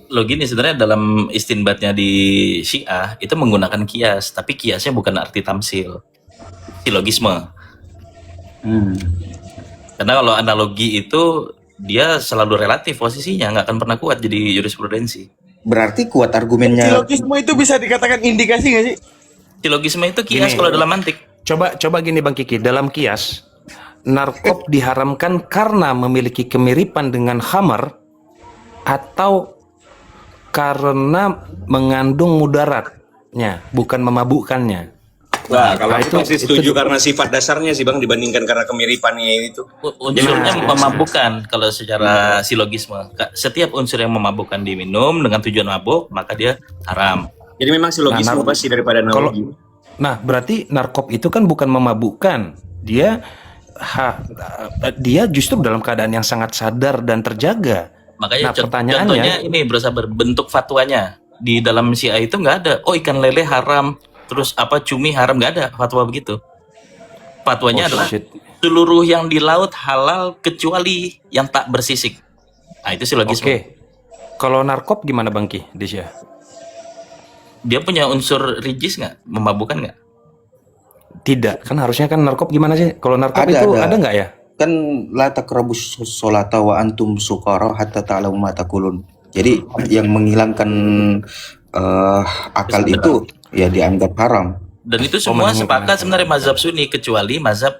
Lo gini, sebenarnya dalam istinbatnya di Syiah itu menggunakan kias, tapi kiasnya bukan arti tamsil. Silogisme. Karena kalau analogi itu dia selalu relatif posisinya, nggak akan pernah kuat jadi jurisprudensi. Berarti kuat argumennya. Silogisme itu bisa dikatakan indikasi nggak sih? Silogisme itu kias Gini. kalau dalam mantik. coba gini Bang Kiki, dalam kias narkob diharamkan karena memiliki kemiripan dengan khamar atau karena mengandung mudarat. narkopnya, bukan memabukkannya. Wah, kalau itu- aku masih itu- setuju karena sifat dasarnya sih Bang dibandingkan karena kemiripannya itu. Unsurnya Nah, memabukkan kalau secara silogisme. Setiap unsur yang memabukkan diminum dengan tujuan mabuk, maka dia haram. Jadi memang silogisme Nah, pasti daripada Kalau analogi. nah berarti narkop itu kan bukan memabukkan, dia dia justru dalam keadaan yang sangat sadar dan terjaga. Makanya Nah, pertanyaannya- contohnya ini berusaha berbentuk fatwanya. Di dalam Syiah itu nggak ada, oh ikan lele haram, terus apa cumi haram, nggak ada fatwa begitu. Fatwanya Oh, adalah shit. seluruh yang di laut halal kecuali yang tak bersisik. Nah itu silogisme. Oke. Kalau narkop gimana Bang Ki, Desya? Dia punya unsur rijis nggak, memabukkan nggak? Tidak, kan harusnya kan narkop gimana sih? Kalau narkop itu ada nggak ya? Kan la taqrabus sholata wa antum sukara hatta ta'lamu ma taqulun. Jadi yang menghilangkan akal itu ya dianggap haram. Dan itu semua sepakat sebenarnya mazhab Sunni kecuali mazhab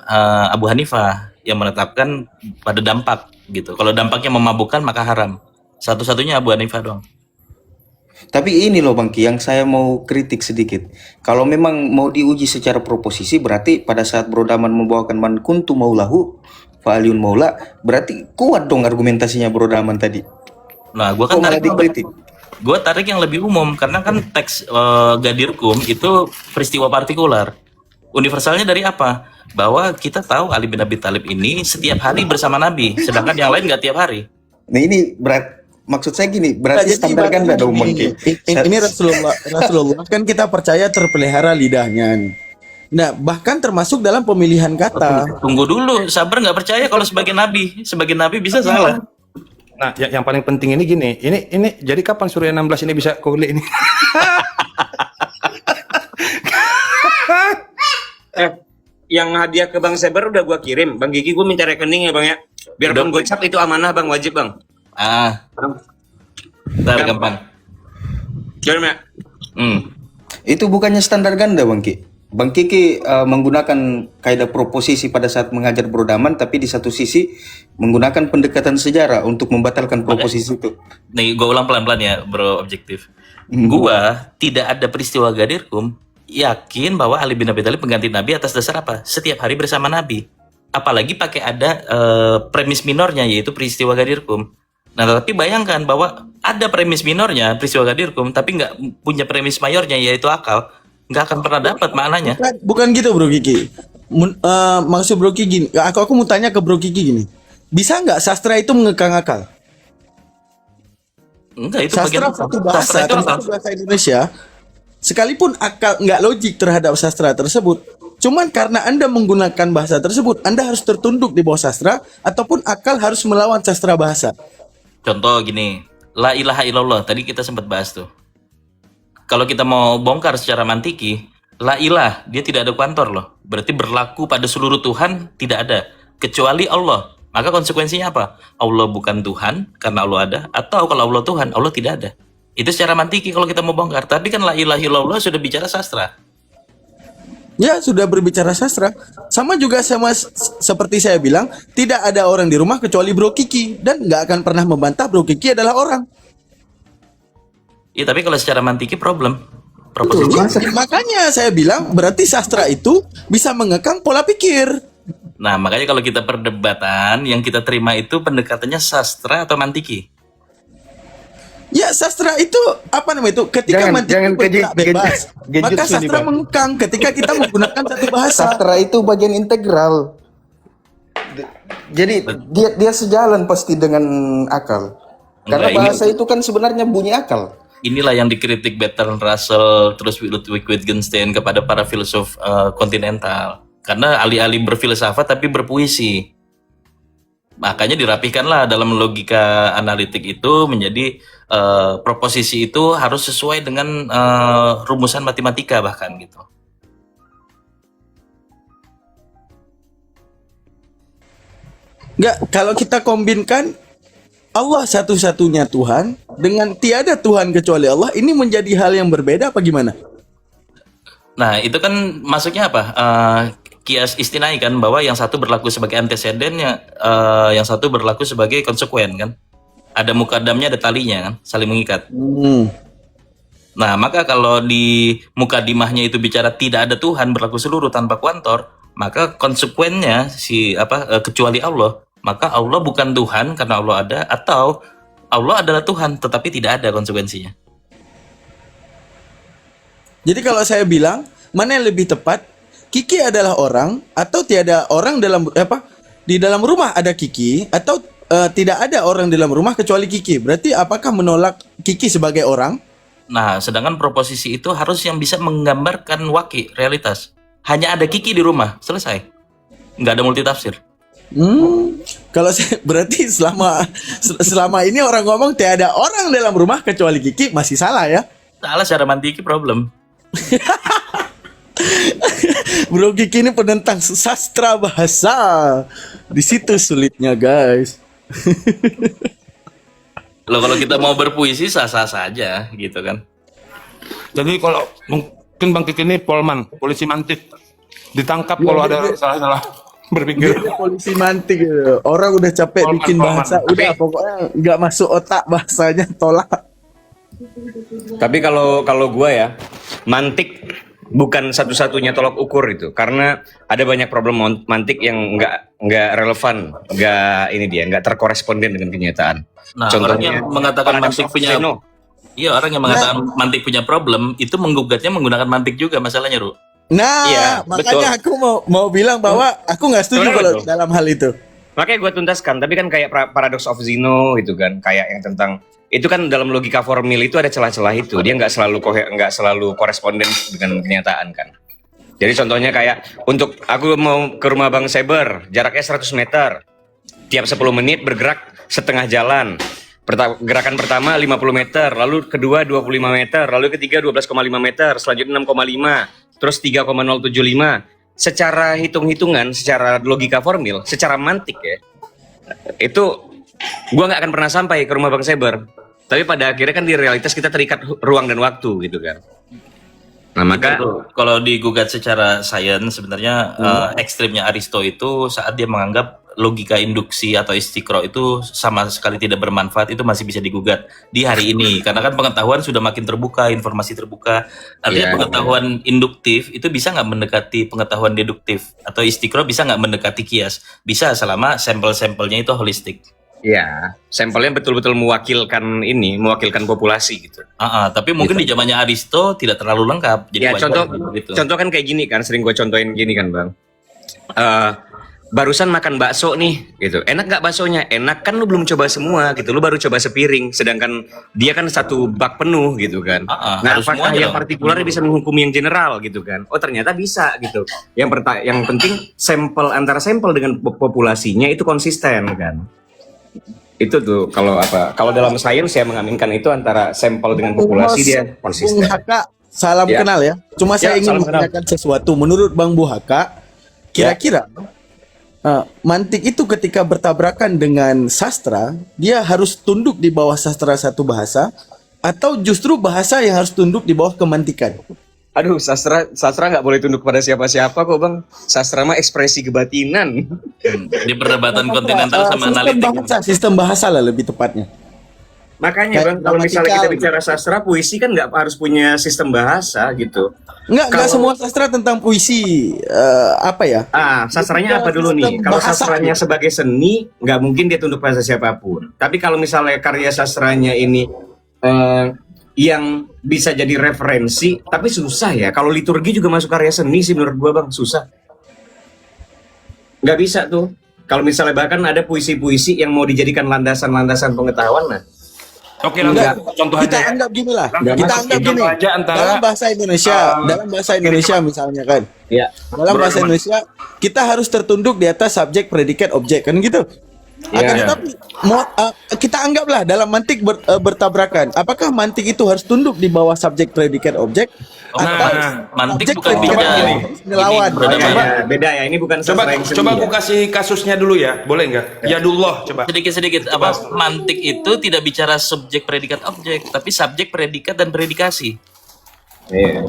Abu Hanifah yang menetapkan pada dampak gitu. Kalau dampaknya memabukkan maka haram. Satu-satunya Abu Hanifah doang. Tapi ini loh Bang Ki, yang saya mau kritik sedikit. Kalau memang mau diuji secara proposisi, berarti pada saat Bro Daman membawakan man kuntu maulahu fa'aliyun maula, berarti kuat dong argumentasinya Bro Daman tadi. Nah, gua Kok kan malah tarik dikritik? Gue tarik yang lebih umum karena kan teks Gadirkum itu peristiwa partikular. Universalnya dari apa? Bahwa kita tahu Ali bin Abi Thalib ini setiap hari bersama Nabi, sedangkan yang lain nggak tiap hari. Nah ini maksud saya gini, berarti Jadi standar ganda ibaratnya dong Bang gini, Ki. ini Rasulullah kan kita percaya terpelihara lidahnya nih. Nah, bahkan termasuk dalam pemilihan kata. Tunggu dulu, sabar nggak percaya kalau sebagai Nabi bisa salah. Nah, yang paling penting ini gini, ini jadi kapan Surya 16 ini bisa kulik ini? Yang hadiah ke Bang Seber udah gua kirim. Bang Gigi gua minta rekening ya Bang ya. Biar Bang gocap itu amanah Bang, wajib Bang. Ntar gampang. Kirim ya. Itu bukannya standar ganda Bang Ki. Bang Kiki menggunakan kaidah proposisi pada saat mengajar Bro Daman, tapi di satu sisi menggunakan pendekatan sejarah untuk membatalkan proposisi itu. Nih, gue ulang pelan-pelan ya, bro, objektif. Gua tidak ada peristiwa Gadirkum yakin bahwa Ali bin Abi Thalib pengganti Nabi atas dasar apa? Setiap hari bersama Nabi. Apalagi pakai ada premis minornya, yaitu peristiwa Gadirkum. Nah, tapi bayangkan bahwa ada premis minornya, peristiwa Gadirkum, tapi nggak punya premis mayornya, yaitu akal. Nggak akan pernah dapat maknanya. Bukan gitu Bro Kiki. Maksud Bro Kiki gini, aku mau tanya ke Bro Kiki gini. Bisa nggak sastra itu mengekang akal? Enggak, itu Sastra bagian satu sastra bahasa, itu termasuk bahasa Indonesia. Sekalipun akal nggak logik terhadap sastra tersebut, cuman karena Anda menggunakan bahasa tersebut, Anda harus tertunduk di bawah sastra, ataupun akal harus melawan sastra bahasa. Contoh gini, la ilaha illallah, tadi kita sempat bahas tuh. Kalau kita mau bongkar secara mantiki, la ilah, dia tidak ada kantor loh. Berarti berlaku pada seluruh Tuhan tidak ada, kecuali Allah. Maka konsekuensinya apa? Allah bukan Tuhan karena Allah ada, atau kalau Allah Tuhan, Allah tidak ada. Itu secara mantiki kalau kita mau bongkar. Tapi kan la ilaha illallah sudah bicara sastra. Ya, sudah berbicara sastra. Sama juga seperti saya bilang, tidak ada orang di rumah kecuali Bro Kiki, dan nggak akan pernah membantah Bro Kiki adalah orang. Iya, tapi kalau secara mantiki problem. Betul. Proposisi. Makanya saya bilang berarti sastra itu bisa mengekang pola pikir. Nah, makanya kalau kita perdebatan, yang kita terima itu pendekatannya sastra atau mantiki. Ya, sastra itu apa namanya itu? Ketika Jangan- mantiki jangan bergerak bebas, gadget maka sini, sastra Bang. mengekang ketika kita menggunakan satu bahasa. Sastra itu bagian integral. Jadi dia sejalan pasti dengan akal. Karena Enggak, ini- bahasa itu kan sebenarnya bunyi akal. Inilah yang dikritik Bertrand Russell, terus Ludwig Wittgenstein kepada para filsuf kontinental. Karena alih-alih berfilsafat tapi berpuisi. Makanya dirapihkanlah dalam logika analitik itu menjadi proposisi itu harus sesuai dengan rumusan matematika bahkan gitu. Enggak, kalau kita kombinkan Allah satu-satunya Tuhan dengan tiada Tuhan kecuali Allah, ini menjadi hal yang berbeda apa gimana? Nah, itu kan masuknya apa? Kias istinai kan, bahwa yang satu berlaku sebagai anteseden, yang satu berlaku sebagai konsekuen kan. Ada mukadamnya, ada talinya kan, saling mengikat. Nah, maka kalau di mukadimahnya itu bicara tidak ada Tuhan, berlaku seluruh tanpa kuantor, maka konsekuennya kecuali Allah, maka Allah bukan Tuhan karena Allah ada, atau Allah adalah Tuhan tetapi tidak ada konsekuensinya. Jadi kalau saya bilang, mana yang lebih tepat? Kiki adalah orang atau tiada orang di dalam rumah ada Kiki atau tidak ada orang di dalam rumah kecuali Kiki. Berarti apakah menolak Kiki sebagai orang? Nah, sedangkan proposisi itu harus yang bisa menggambarkan realitas. Hanya ada Kiki di rumah, selesai. Nggak ada multitafsir. Kalau saya berarti selama ini orang ngomong tiada orang dalam rumah kecuali Kiki masih salah ya? Salah secara mantiki problem. Bro Kiki ini penentang sastra bahasa. Di situ sulitnya, guys. Loh, kalau kita mau berpuisi sah-sah saja gitu kan. Jadi kalau mungkin Bang Kiki ini polman, polisi mantik, ditangkap kalau ada salah-salah berpikir. Dia polisi mantik gitu. Orang udah capek Polman, bikin bahasa, udah pokoknya nggak masuk otak bahasanya, tolak. Tapi kalau gua ya, mantik bukan satu-satunya tolak ukur itu, karena ada banyak problem mantik yang nggak relevan, nggak terkoresponden dengan kenyataan. Nah, Contohnya orang yang mengatakan paradox mantik of punya Zeno. Iya, orang yang mengatakan mantik punya problem itu menggugatnya menggunakan mantik juga masalahnya, Ru. Nah, Iya, makanya aku mau bilang bahwa aku nggak setuju Betul, kalau betul. dalam hal itu. Makanya gue tuntaskan, tapi kan kayak paradox of Zeno gitu kan, kayak yang tentang itu kan dalam logika formil itu ada celah-celah itu, dia nggak selalu koresponden dengan kenyataan kan. Jadi contohnya kayak untuk aku mau ke rumah Bang Seber, jaraknya 100 meter, tiap 10 menit bergerak setengah jalan. Gerakan pertama 50 meter, lalu kedua 25 meter, lalu ketiga 12,5 meter, selanjutnya 6,5, terus 3,075. Secara hitung-hitungan, secara logika formil, secara mantik ya, itu gua nggak akan pernah sampai ke rumah Bang Seber. Tapi pada akhirnya kan di realitas kita terikat ruang dan waktu gitu kan. Nah maka Kalau digugat secara sains sebenarnya ekstrimnya Aristo itu saat dia menganggap logika induksi atau istiqro itu sama sekali tidak bermanfaat, itu masih bisa digugat di hari ini karena kan pengetahuan sudah makin terbuka, informasi terbuka. Artinya pengetahuan induktif itu bisa nggak mendekati pengetahuan deduktif, atau istiqro bisa nggak mendekati kias? Bisa selama sampel-sampelnya itu holistik. ya sampelnya betul-betul mewakilkan populasi gitu. Tapi mungkin di zamannya Aristo tidak terlalu lengkap. Jadi Ya wajar contoh gitu. kan kayak gini kan, sering gue contohin gini kan Bang. Barusan makan bakso nih gitu, enak nggak baksonya? Enak kan, lu belum coba semua gitu, lu baru coba sepiring, sedangkan dia kan satu bak penuh gitu kan. Nah harus apakah semuanya yang dong. partikular bisa menghukumi yang general gitu kan? Oh ternyata bisa gitu. Yang penting antara sampel dengan populasinya itu konsisten kan. Itu tuh kalau dalam sains saya mengaminkan itu antara sampel dengan populasi dia Bung konsisten. Haka, salam Ya. kenal ya. Cuma saya ingin salam kenal. menanyakan sesuatu. Menurut Bang Bu Haka, kira-kira mantik itu ketika bertabrakan dengan sastra, dia harus tunduk di bawah sastra satu bahasa, atau justru bahasa yang harus tunduk di bawah kemantikan? Aduh, sastra nggak boleh tunduk pada siapa-siapa kok Bang. Sastra mah ekspresi kebatinan. Di perdebatan kontinental sama analitik. Sistem bahasa lah lebih tepatnya. Makanya Kayak Bang, kalau misalnya kita gramatikal. bicara sastra, puisi kan nggak harus punya sistem bahasa gitu. Enggak Kalau- semua sastra tentang puisi. Apa ya? Sastranya apa dulu nih? Sistem Kalau bahasa. sastranya sebagai seni, nggak mungkin dia tunduk pada siapapun. Tapi kalau misalnya karya sastranya ini yang bisa jadi referensi, tapi susah ya. Kalau liturgi juga masuk karya seni sih menurut gua Bang, susah. Nggak bisa tuh. Kalau misalnya bahkan ada puisi-puisi yang mau dijadikan landasan-landasan pengetahuan, nah Oke, langsung contoh Kita aja ya. anggap gini lah. Contoh Kita aja. anggap gini. Contoh aja antara, dalam bahasa Indonesia misalnya kan. ya. Dalam bahasa Indonesia kita harus tertunduk di atas subjek, predikat, objek kan gitu. Akan Iya. tetapi kita anggaplah dalam mantik bertabrakan. Apakah mantik itu harus tunduk di bawah subjek, predikat, objek? Atau mantik subjek, bukan predikat, bicara objek melawan? ini berbeda. Ya, beda ya. Ini bukan Coba sastra yang seni. aku kasih kasusnya dulu ya, boleh nggak? Yadullah, coba. Sedikit-sedikit mantik itu tidak bicara subjek predikat objek, tapi subjek predikat dan predikasi. Iya.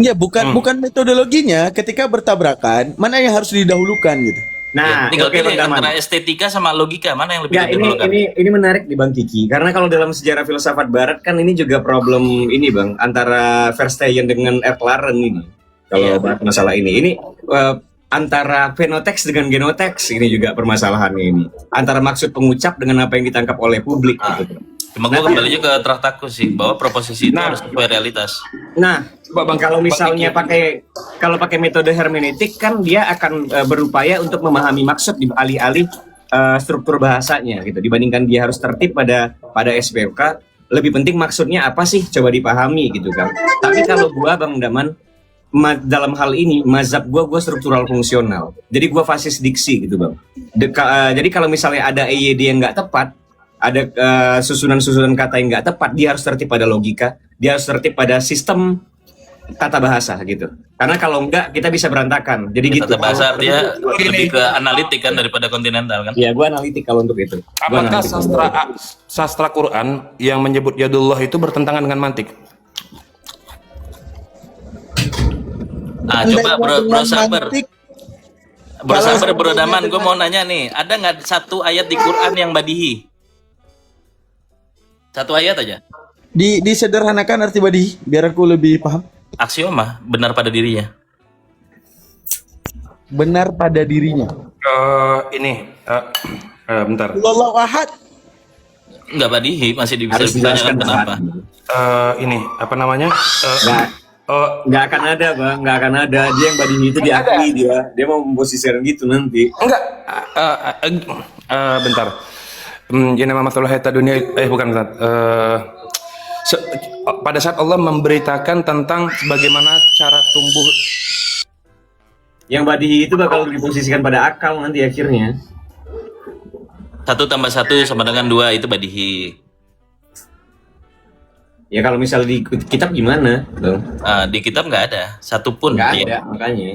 Ya bukan metodologinya ketika bertabrakan mana yang harus didahulukan gitu. Nah, tinggal oke Bang pilih Daman. antara estetika sama logika, mana yang lebih Ya, diperlukan? ini menarik di Bang Kiki karena kalau dalam sejarah filsafat Barat kan ini juga problem ini Bang antara Verstegen dengan Erklaren ini. Kalau Iya. bahas masalah ini antara fenoteks dengan genoteks ini juga permasalahannya ini. Antara maksud pengucap dengan apa yang ditangkap oleh publik gitu. Cuma gue kembalinya ke Traktatus sih, bahwa proposisi itu harus sesuai realitas. Nah, kalau misalnya kalau pakai metode hermeneutik kan dia akan berupaya untuk memahami maksud di alih-alih struktur bahasanya gitu. Dibandingkan dia harus tertib pada SPOK, lebih penting maksudnya apa sih coba dipahami gitu kan. Tapi kalau gua Bang Daman dalam hal ini mazhab gua struktural fungsional. Jadi gua fasis diksi gitu Bang. Jadi kalau misalnya ada EYD yang nggak tepat, ada susunan-susunan kata yang nggak tepat, dia harus tertib pada logika, dia harus tertib pada sistem tata bahasa gitu. Karena kalau enggak kita bisa berantakan. Jadi gitu. Tata bahasa dia lebih ke analitik kan daripada kontinental kan. Ya, gue analitik kalau untuk itu. Gua Apakah analitik. sastra Quran yang menyebut yadullah itu bertentangan dengan mantik? Coba bro sabar. Mantik, Bro Kalau sabar bro seandainya Daman, gue dengan- mau nanya nih, ada nggak satu ayat di Quran yang badihi? Satu ayat aja. disederhanakan arti badihi biar aku lebih paham. Aksioma benar pada dirinya. Benar pada dirinya. Bentar. Wallahu ahad. Nggak badihi, masih bisa Harus ditanyakan dijelaskan kenapa. Ini apa namanya? Nggak akan ada Bang, nggak akan ada. Dia yang badihi itu diakui dia mau memposisikan gitu nanti. Enggak. Bentar. Ini nama masalah hayat dunia. Bukan. Bentar. Pada saat Allah memberitakan tentang bagaimana cara tumbuh. Yang badihi itu bakal diposisikan pada akal nanti akhirnya. 1 tambah 1 sama dengan 2 itu badihi. Ya kalau misalnya di kitab gimana, Bang? Di kitab nggak ada satupun. Nggak Iya. ada makanya.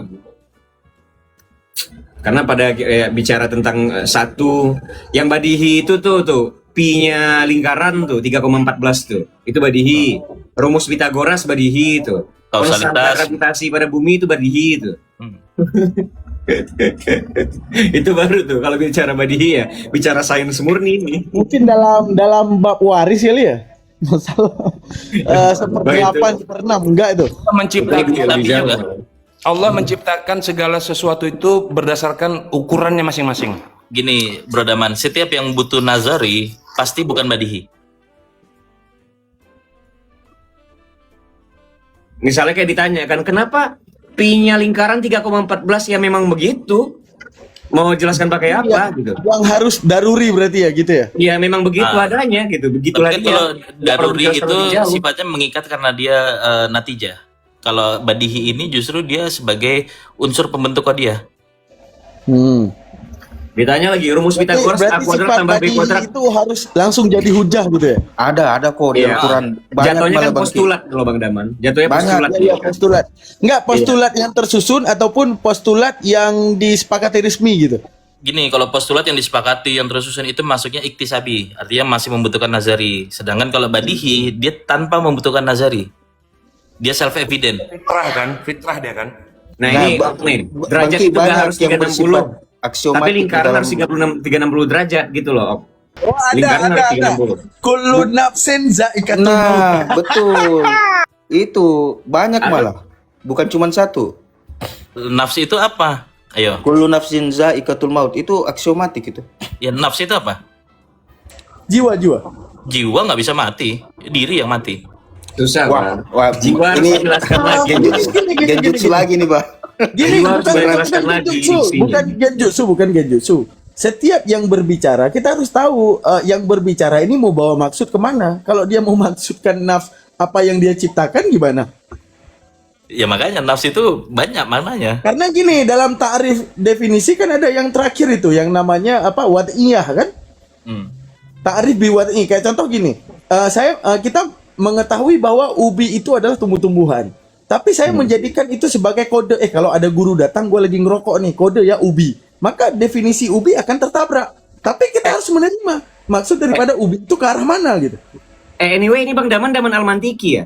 Karena pada bicara tentang satu yang badihi itu tuh pi-nya lingkaran tuh 3,14 tuh. Itu badihi. Rumus Pitagoras badihi itu. Kausalitas. Konstan gravitasi pada bumi itu badihi itu. Hmm. Itu baru tuh kalau bicara badihi ya, bicara sains murni nih. Mungkin dalam bab waris kali ya. Masalah seper-8 seper-6 enggak itu. Tapi juga Allah menciptakan segala sesuatu itu berdasarkan ukurannya masing-masing. gini, Bro Daman, setiap yang butuh nazari pasti bukan badihi. Misalnya kayak ditanyakan kenapa pi-nya lingkaran 3,14 ya memang begitu. Mau jelaskan pakai apa gitu. Yang harus daruri berarti ya gitu ya. Ya memang begitu adanya gitu. Begitulah Tapi kan dia. kalau Nggak perlu daruri dijelaskan itu lebih jauh. sifatnya mengikat karena dia natijah. Kalau badihi ini justru dia sebagai unsur pembentuk kodiah. Ditanya lagi rumus Pitagoras A Berarti kuadrat sifat tambah B badihi kuadrat. itu harus langsung jadi hujah gitu ya. Ada kok di Iya. Al-Quran. Banyak Jatuhnya malah kan Bang Ki. postulat kalau Bang Daman. Jatuhnya Banyak postulat. ya, postulat. Enggak postulat yang tersusun ataupun postulat yang disepakati resmi gitu. Gini, kalau postulat yang disepakati yang tersusun itu masuknya iktisabi, artinya masih membutuhkan nazari. Sedangkan kalau badihi dia tanpa membutuhkan nazari. Dia self evident. Fitrah dia kan. Nah, ini nih, derajat itu nggak harus 360. Aksiomatik Tapi lingkaran dalam- harus 360 derajat gitu loh. Op. Oh, Lingkaran harus 360. Kullu nafsin zaikatul maut. Nah, betul. Itu banyak malah. Bukan cuma satu. Nafsi itu apa? Ayo. Kullu nafsin zaikatul maut itu aksiomatik itu. Ya nafsi itu apa? Jiwa-jiwa. Jiwa nggak bisa mati, diri yang mati. Susah, Wah, Bang. wah, Jiwa harus ini dijelaskan lagi. genjutsu lagi nih, Pak. Gini, Jiwa harus bukan dijelaskan lagi genjutsu, diksinya. bukan genjutsu. Setiap yang berbicara, kita harus tahu yang berbicara ini mau bawa maksud kemana. Kalau dia mau maksudkan apa yang dia ciptakan gimana? Ya makanya nafsi itu banyak maknanya. Karena gini, dalam ta'rif definisi kan ada yang terakhir itu, yang namanya apa? Wad'iyah kan? Hmm. Ta'rif bi wad'i. Kayak contoh gini, kita mengetahui bahwa ubi itu adalah tumbuh-tumbuhan. Tapi saya menjadikan itu sebagai kode. Kalau ada guru datang, gue lagi ngerokok nih, kode ya ubi. Maka definisi ubi akan tertabrak. Tapi kita harus menerima maksud daripada ubi itu ke arah mana gitu. Anyway, ini Bang Daman Almantiki ya?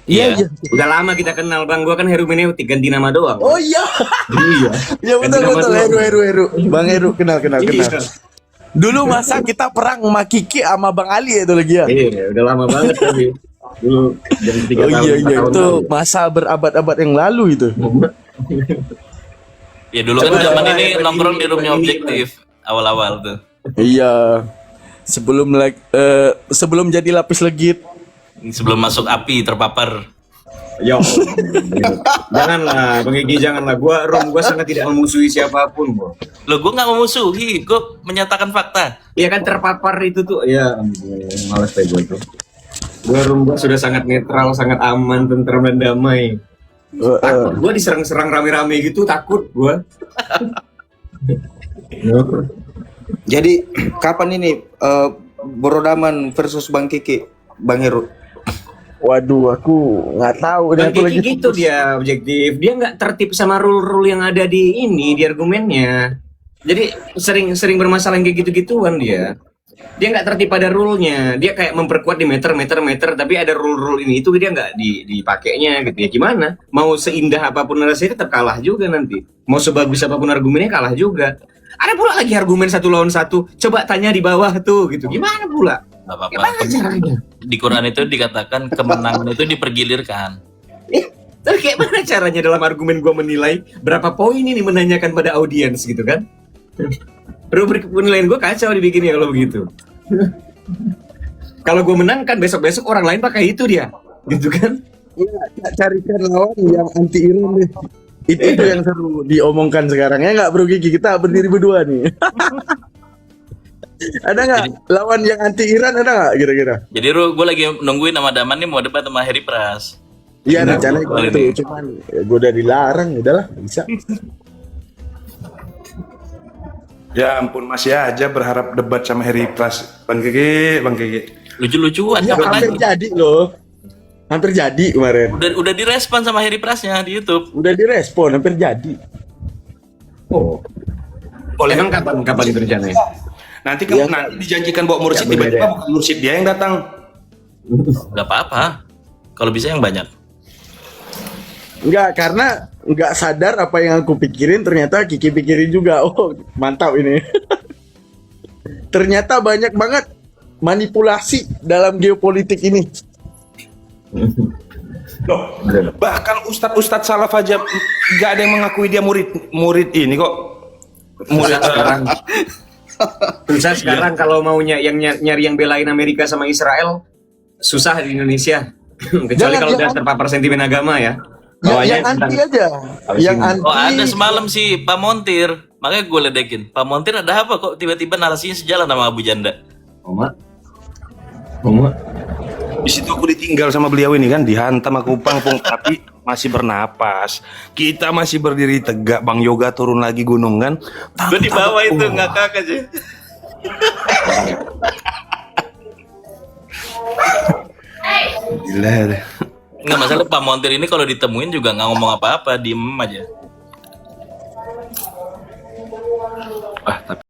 Iya, iya. Udah lama kita kenal bang, gua kan hermeneutik ganti nama doang. Oh iya. Iya. Ya betul Ganti nama betul doang. Heru. Bang Heru kenal. Iya. Dulu masa kita perang sama Kiki sama Bang Ali itu lagi ya. Iya, udah lama banget tapi dulu jam 3 Oh tahun. iya 4 tahun itu lalu. masa berabad-abad yang lalu itu. Ya dulu kan Coba, zaman coba, ini coba nongkrong ini, di roomnya coba ini. Objektif awal-awal tuh. Iya. Sebelum jadi lapis legit. Sebelum masuk api terpapar. Yo. Janganlah, Bang Egy, janganlah. Gua sangat tidak memusuhi siapapun, Bro. Loh, gue nggak memusuhi, gue menyatakan fakta. Iya kan terpapar itu tuh. Ya ampun, males deh gua tuh. Gua sudah sangat netral, sangat aman, tentram dan damai. Takut gua diserang-serang rame-rame gitu, takut gua. Jadi kapan ini Borodaman versus Bang Kiki, Bang Heru? Waduh, aku nggak tahu. Bang Aku Kiki gitu dia objektif. Dia nggak tertib sama rule-rule yang ada di argumennya. Jadi sering bermasalah yang kayak gitu-gituan dia. Dia nggak tertib pada rule-nya. Dia kayak memperkuat di meter, tapi ada rule-rule ini itu dia nggak dipakainya gitu ya. Gimana? Mau seindah apapun narasinya tetap kalah juga nanti. Mau sebagus apapun argumennya kalah juga. Ada pula lagi argumen 1 lawan 1. Coba tanya di bawah tuh gitu. Gimana pula? Gak apa-apa. Gimana caranya? Di Quran itu dikatakan kemenangan itu dipergilirkan. Tapi kayak mana caranya dalam argumen gue menilai berapa poin ini menanyakan pada audiens gitu kan? Rubrik penilaian gue kacau dibikinnya kalau begitu. Kalau gue menang kan besok-besok orang lain pakai itu dia, gitu kan? Iya, carikan lawan yang anti Iran deh. Itu yang seru diomongkan sekarang ya nggak Bro Kiki, kita berdiri berdua nih. Ada nggak lawan yang anti Iran, ada nggak kira-kira? Jadi gue lagi nungguin sama Daman nih mau debat sama Heri Pras. Iya Nah, rencananya boleh gitu, nih. cuman gue udah dilarang, udahlah bisa. Ya ampun, masih aja berharap debat sama Heri Pras. Bang Kiki. Lucu-lucuan Ya kapan hampir lagi? jadi loh, hampir jadi kemarin. Udah direspon sama Heri Prasnya di YouTube. Udah direspon, hampir jadi. Oh. Emang kapan itu rencananya? Nanti Ya, nanti dijanjikan bawa Mursid, ya, berbeda tiba-tiba ya. bukan Mursid dia yang datang. Gak apa-apa. Kalau bisa yang banyak. Enggak, karena enggak sadar apa yang aku pikirin, ternyata Kiki pikirin juga. Oh, mantap ini. Ternyata banyak banget manipulasi dalam geopolitik ini. Loh, bahkan ustadz salaf aja nggak ada yang mengakui dia murid ini kok. Susah sekarang. Susah sekarang kalau mau nyari yang belain Amerika sama Israel, susah di Indonesia. Kecuali Jangan, kalau udah jangan. terpapar sentimen agama ya. Yang anti aja. Yang anti. Oh ada semalam sih Pak Montir. Makanya gue ledekin. Pak Montir ada apa kok tiba-tiba narasinya sejalan sama Abu Janda? Oma. Di situ aku ditinggal sama beliau ini kan, dihantam aku pangpung tapi masih bernapas. Kita masih berdiri tegak. Bang Yoga turun lagi gunung kan. Gue di bawah itu ngakak aja. Gila deh. Nggak masalah Pak Montir ini kalau ditemuin juga nggak ngomong apa-apa, diem aja. Ah, tapi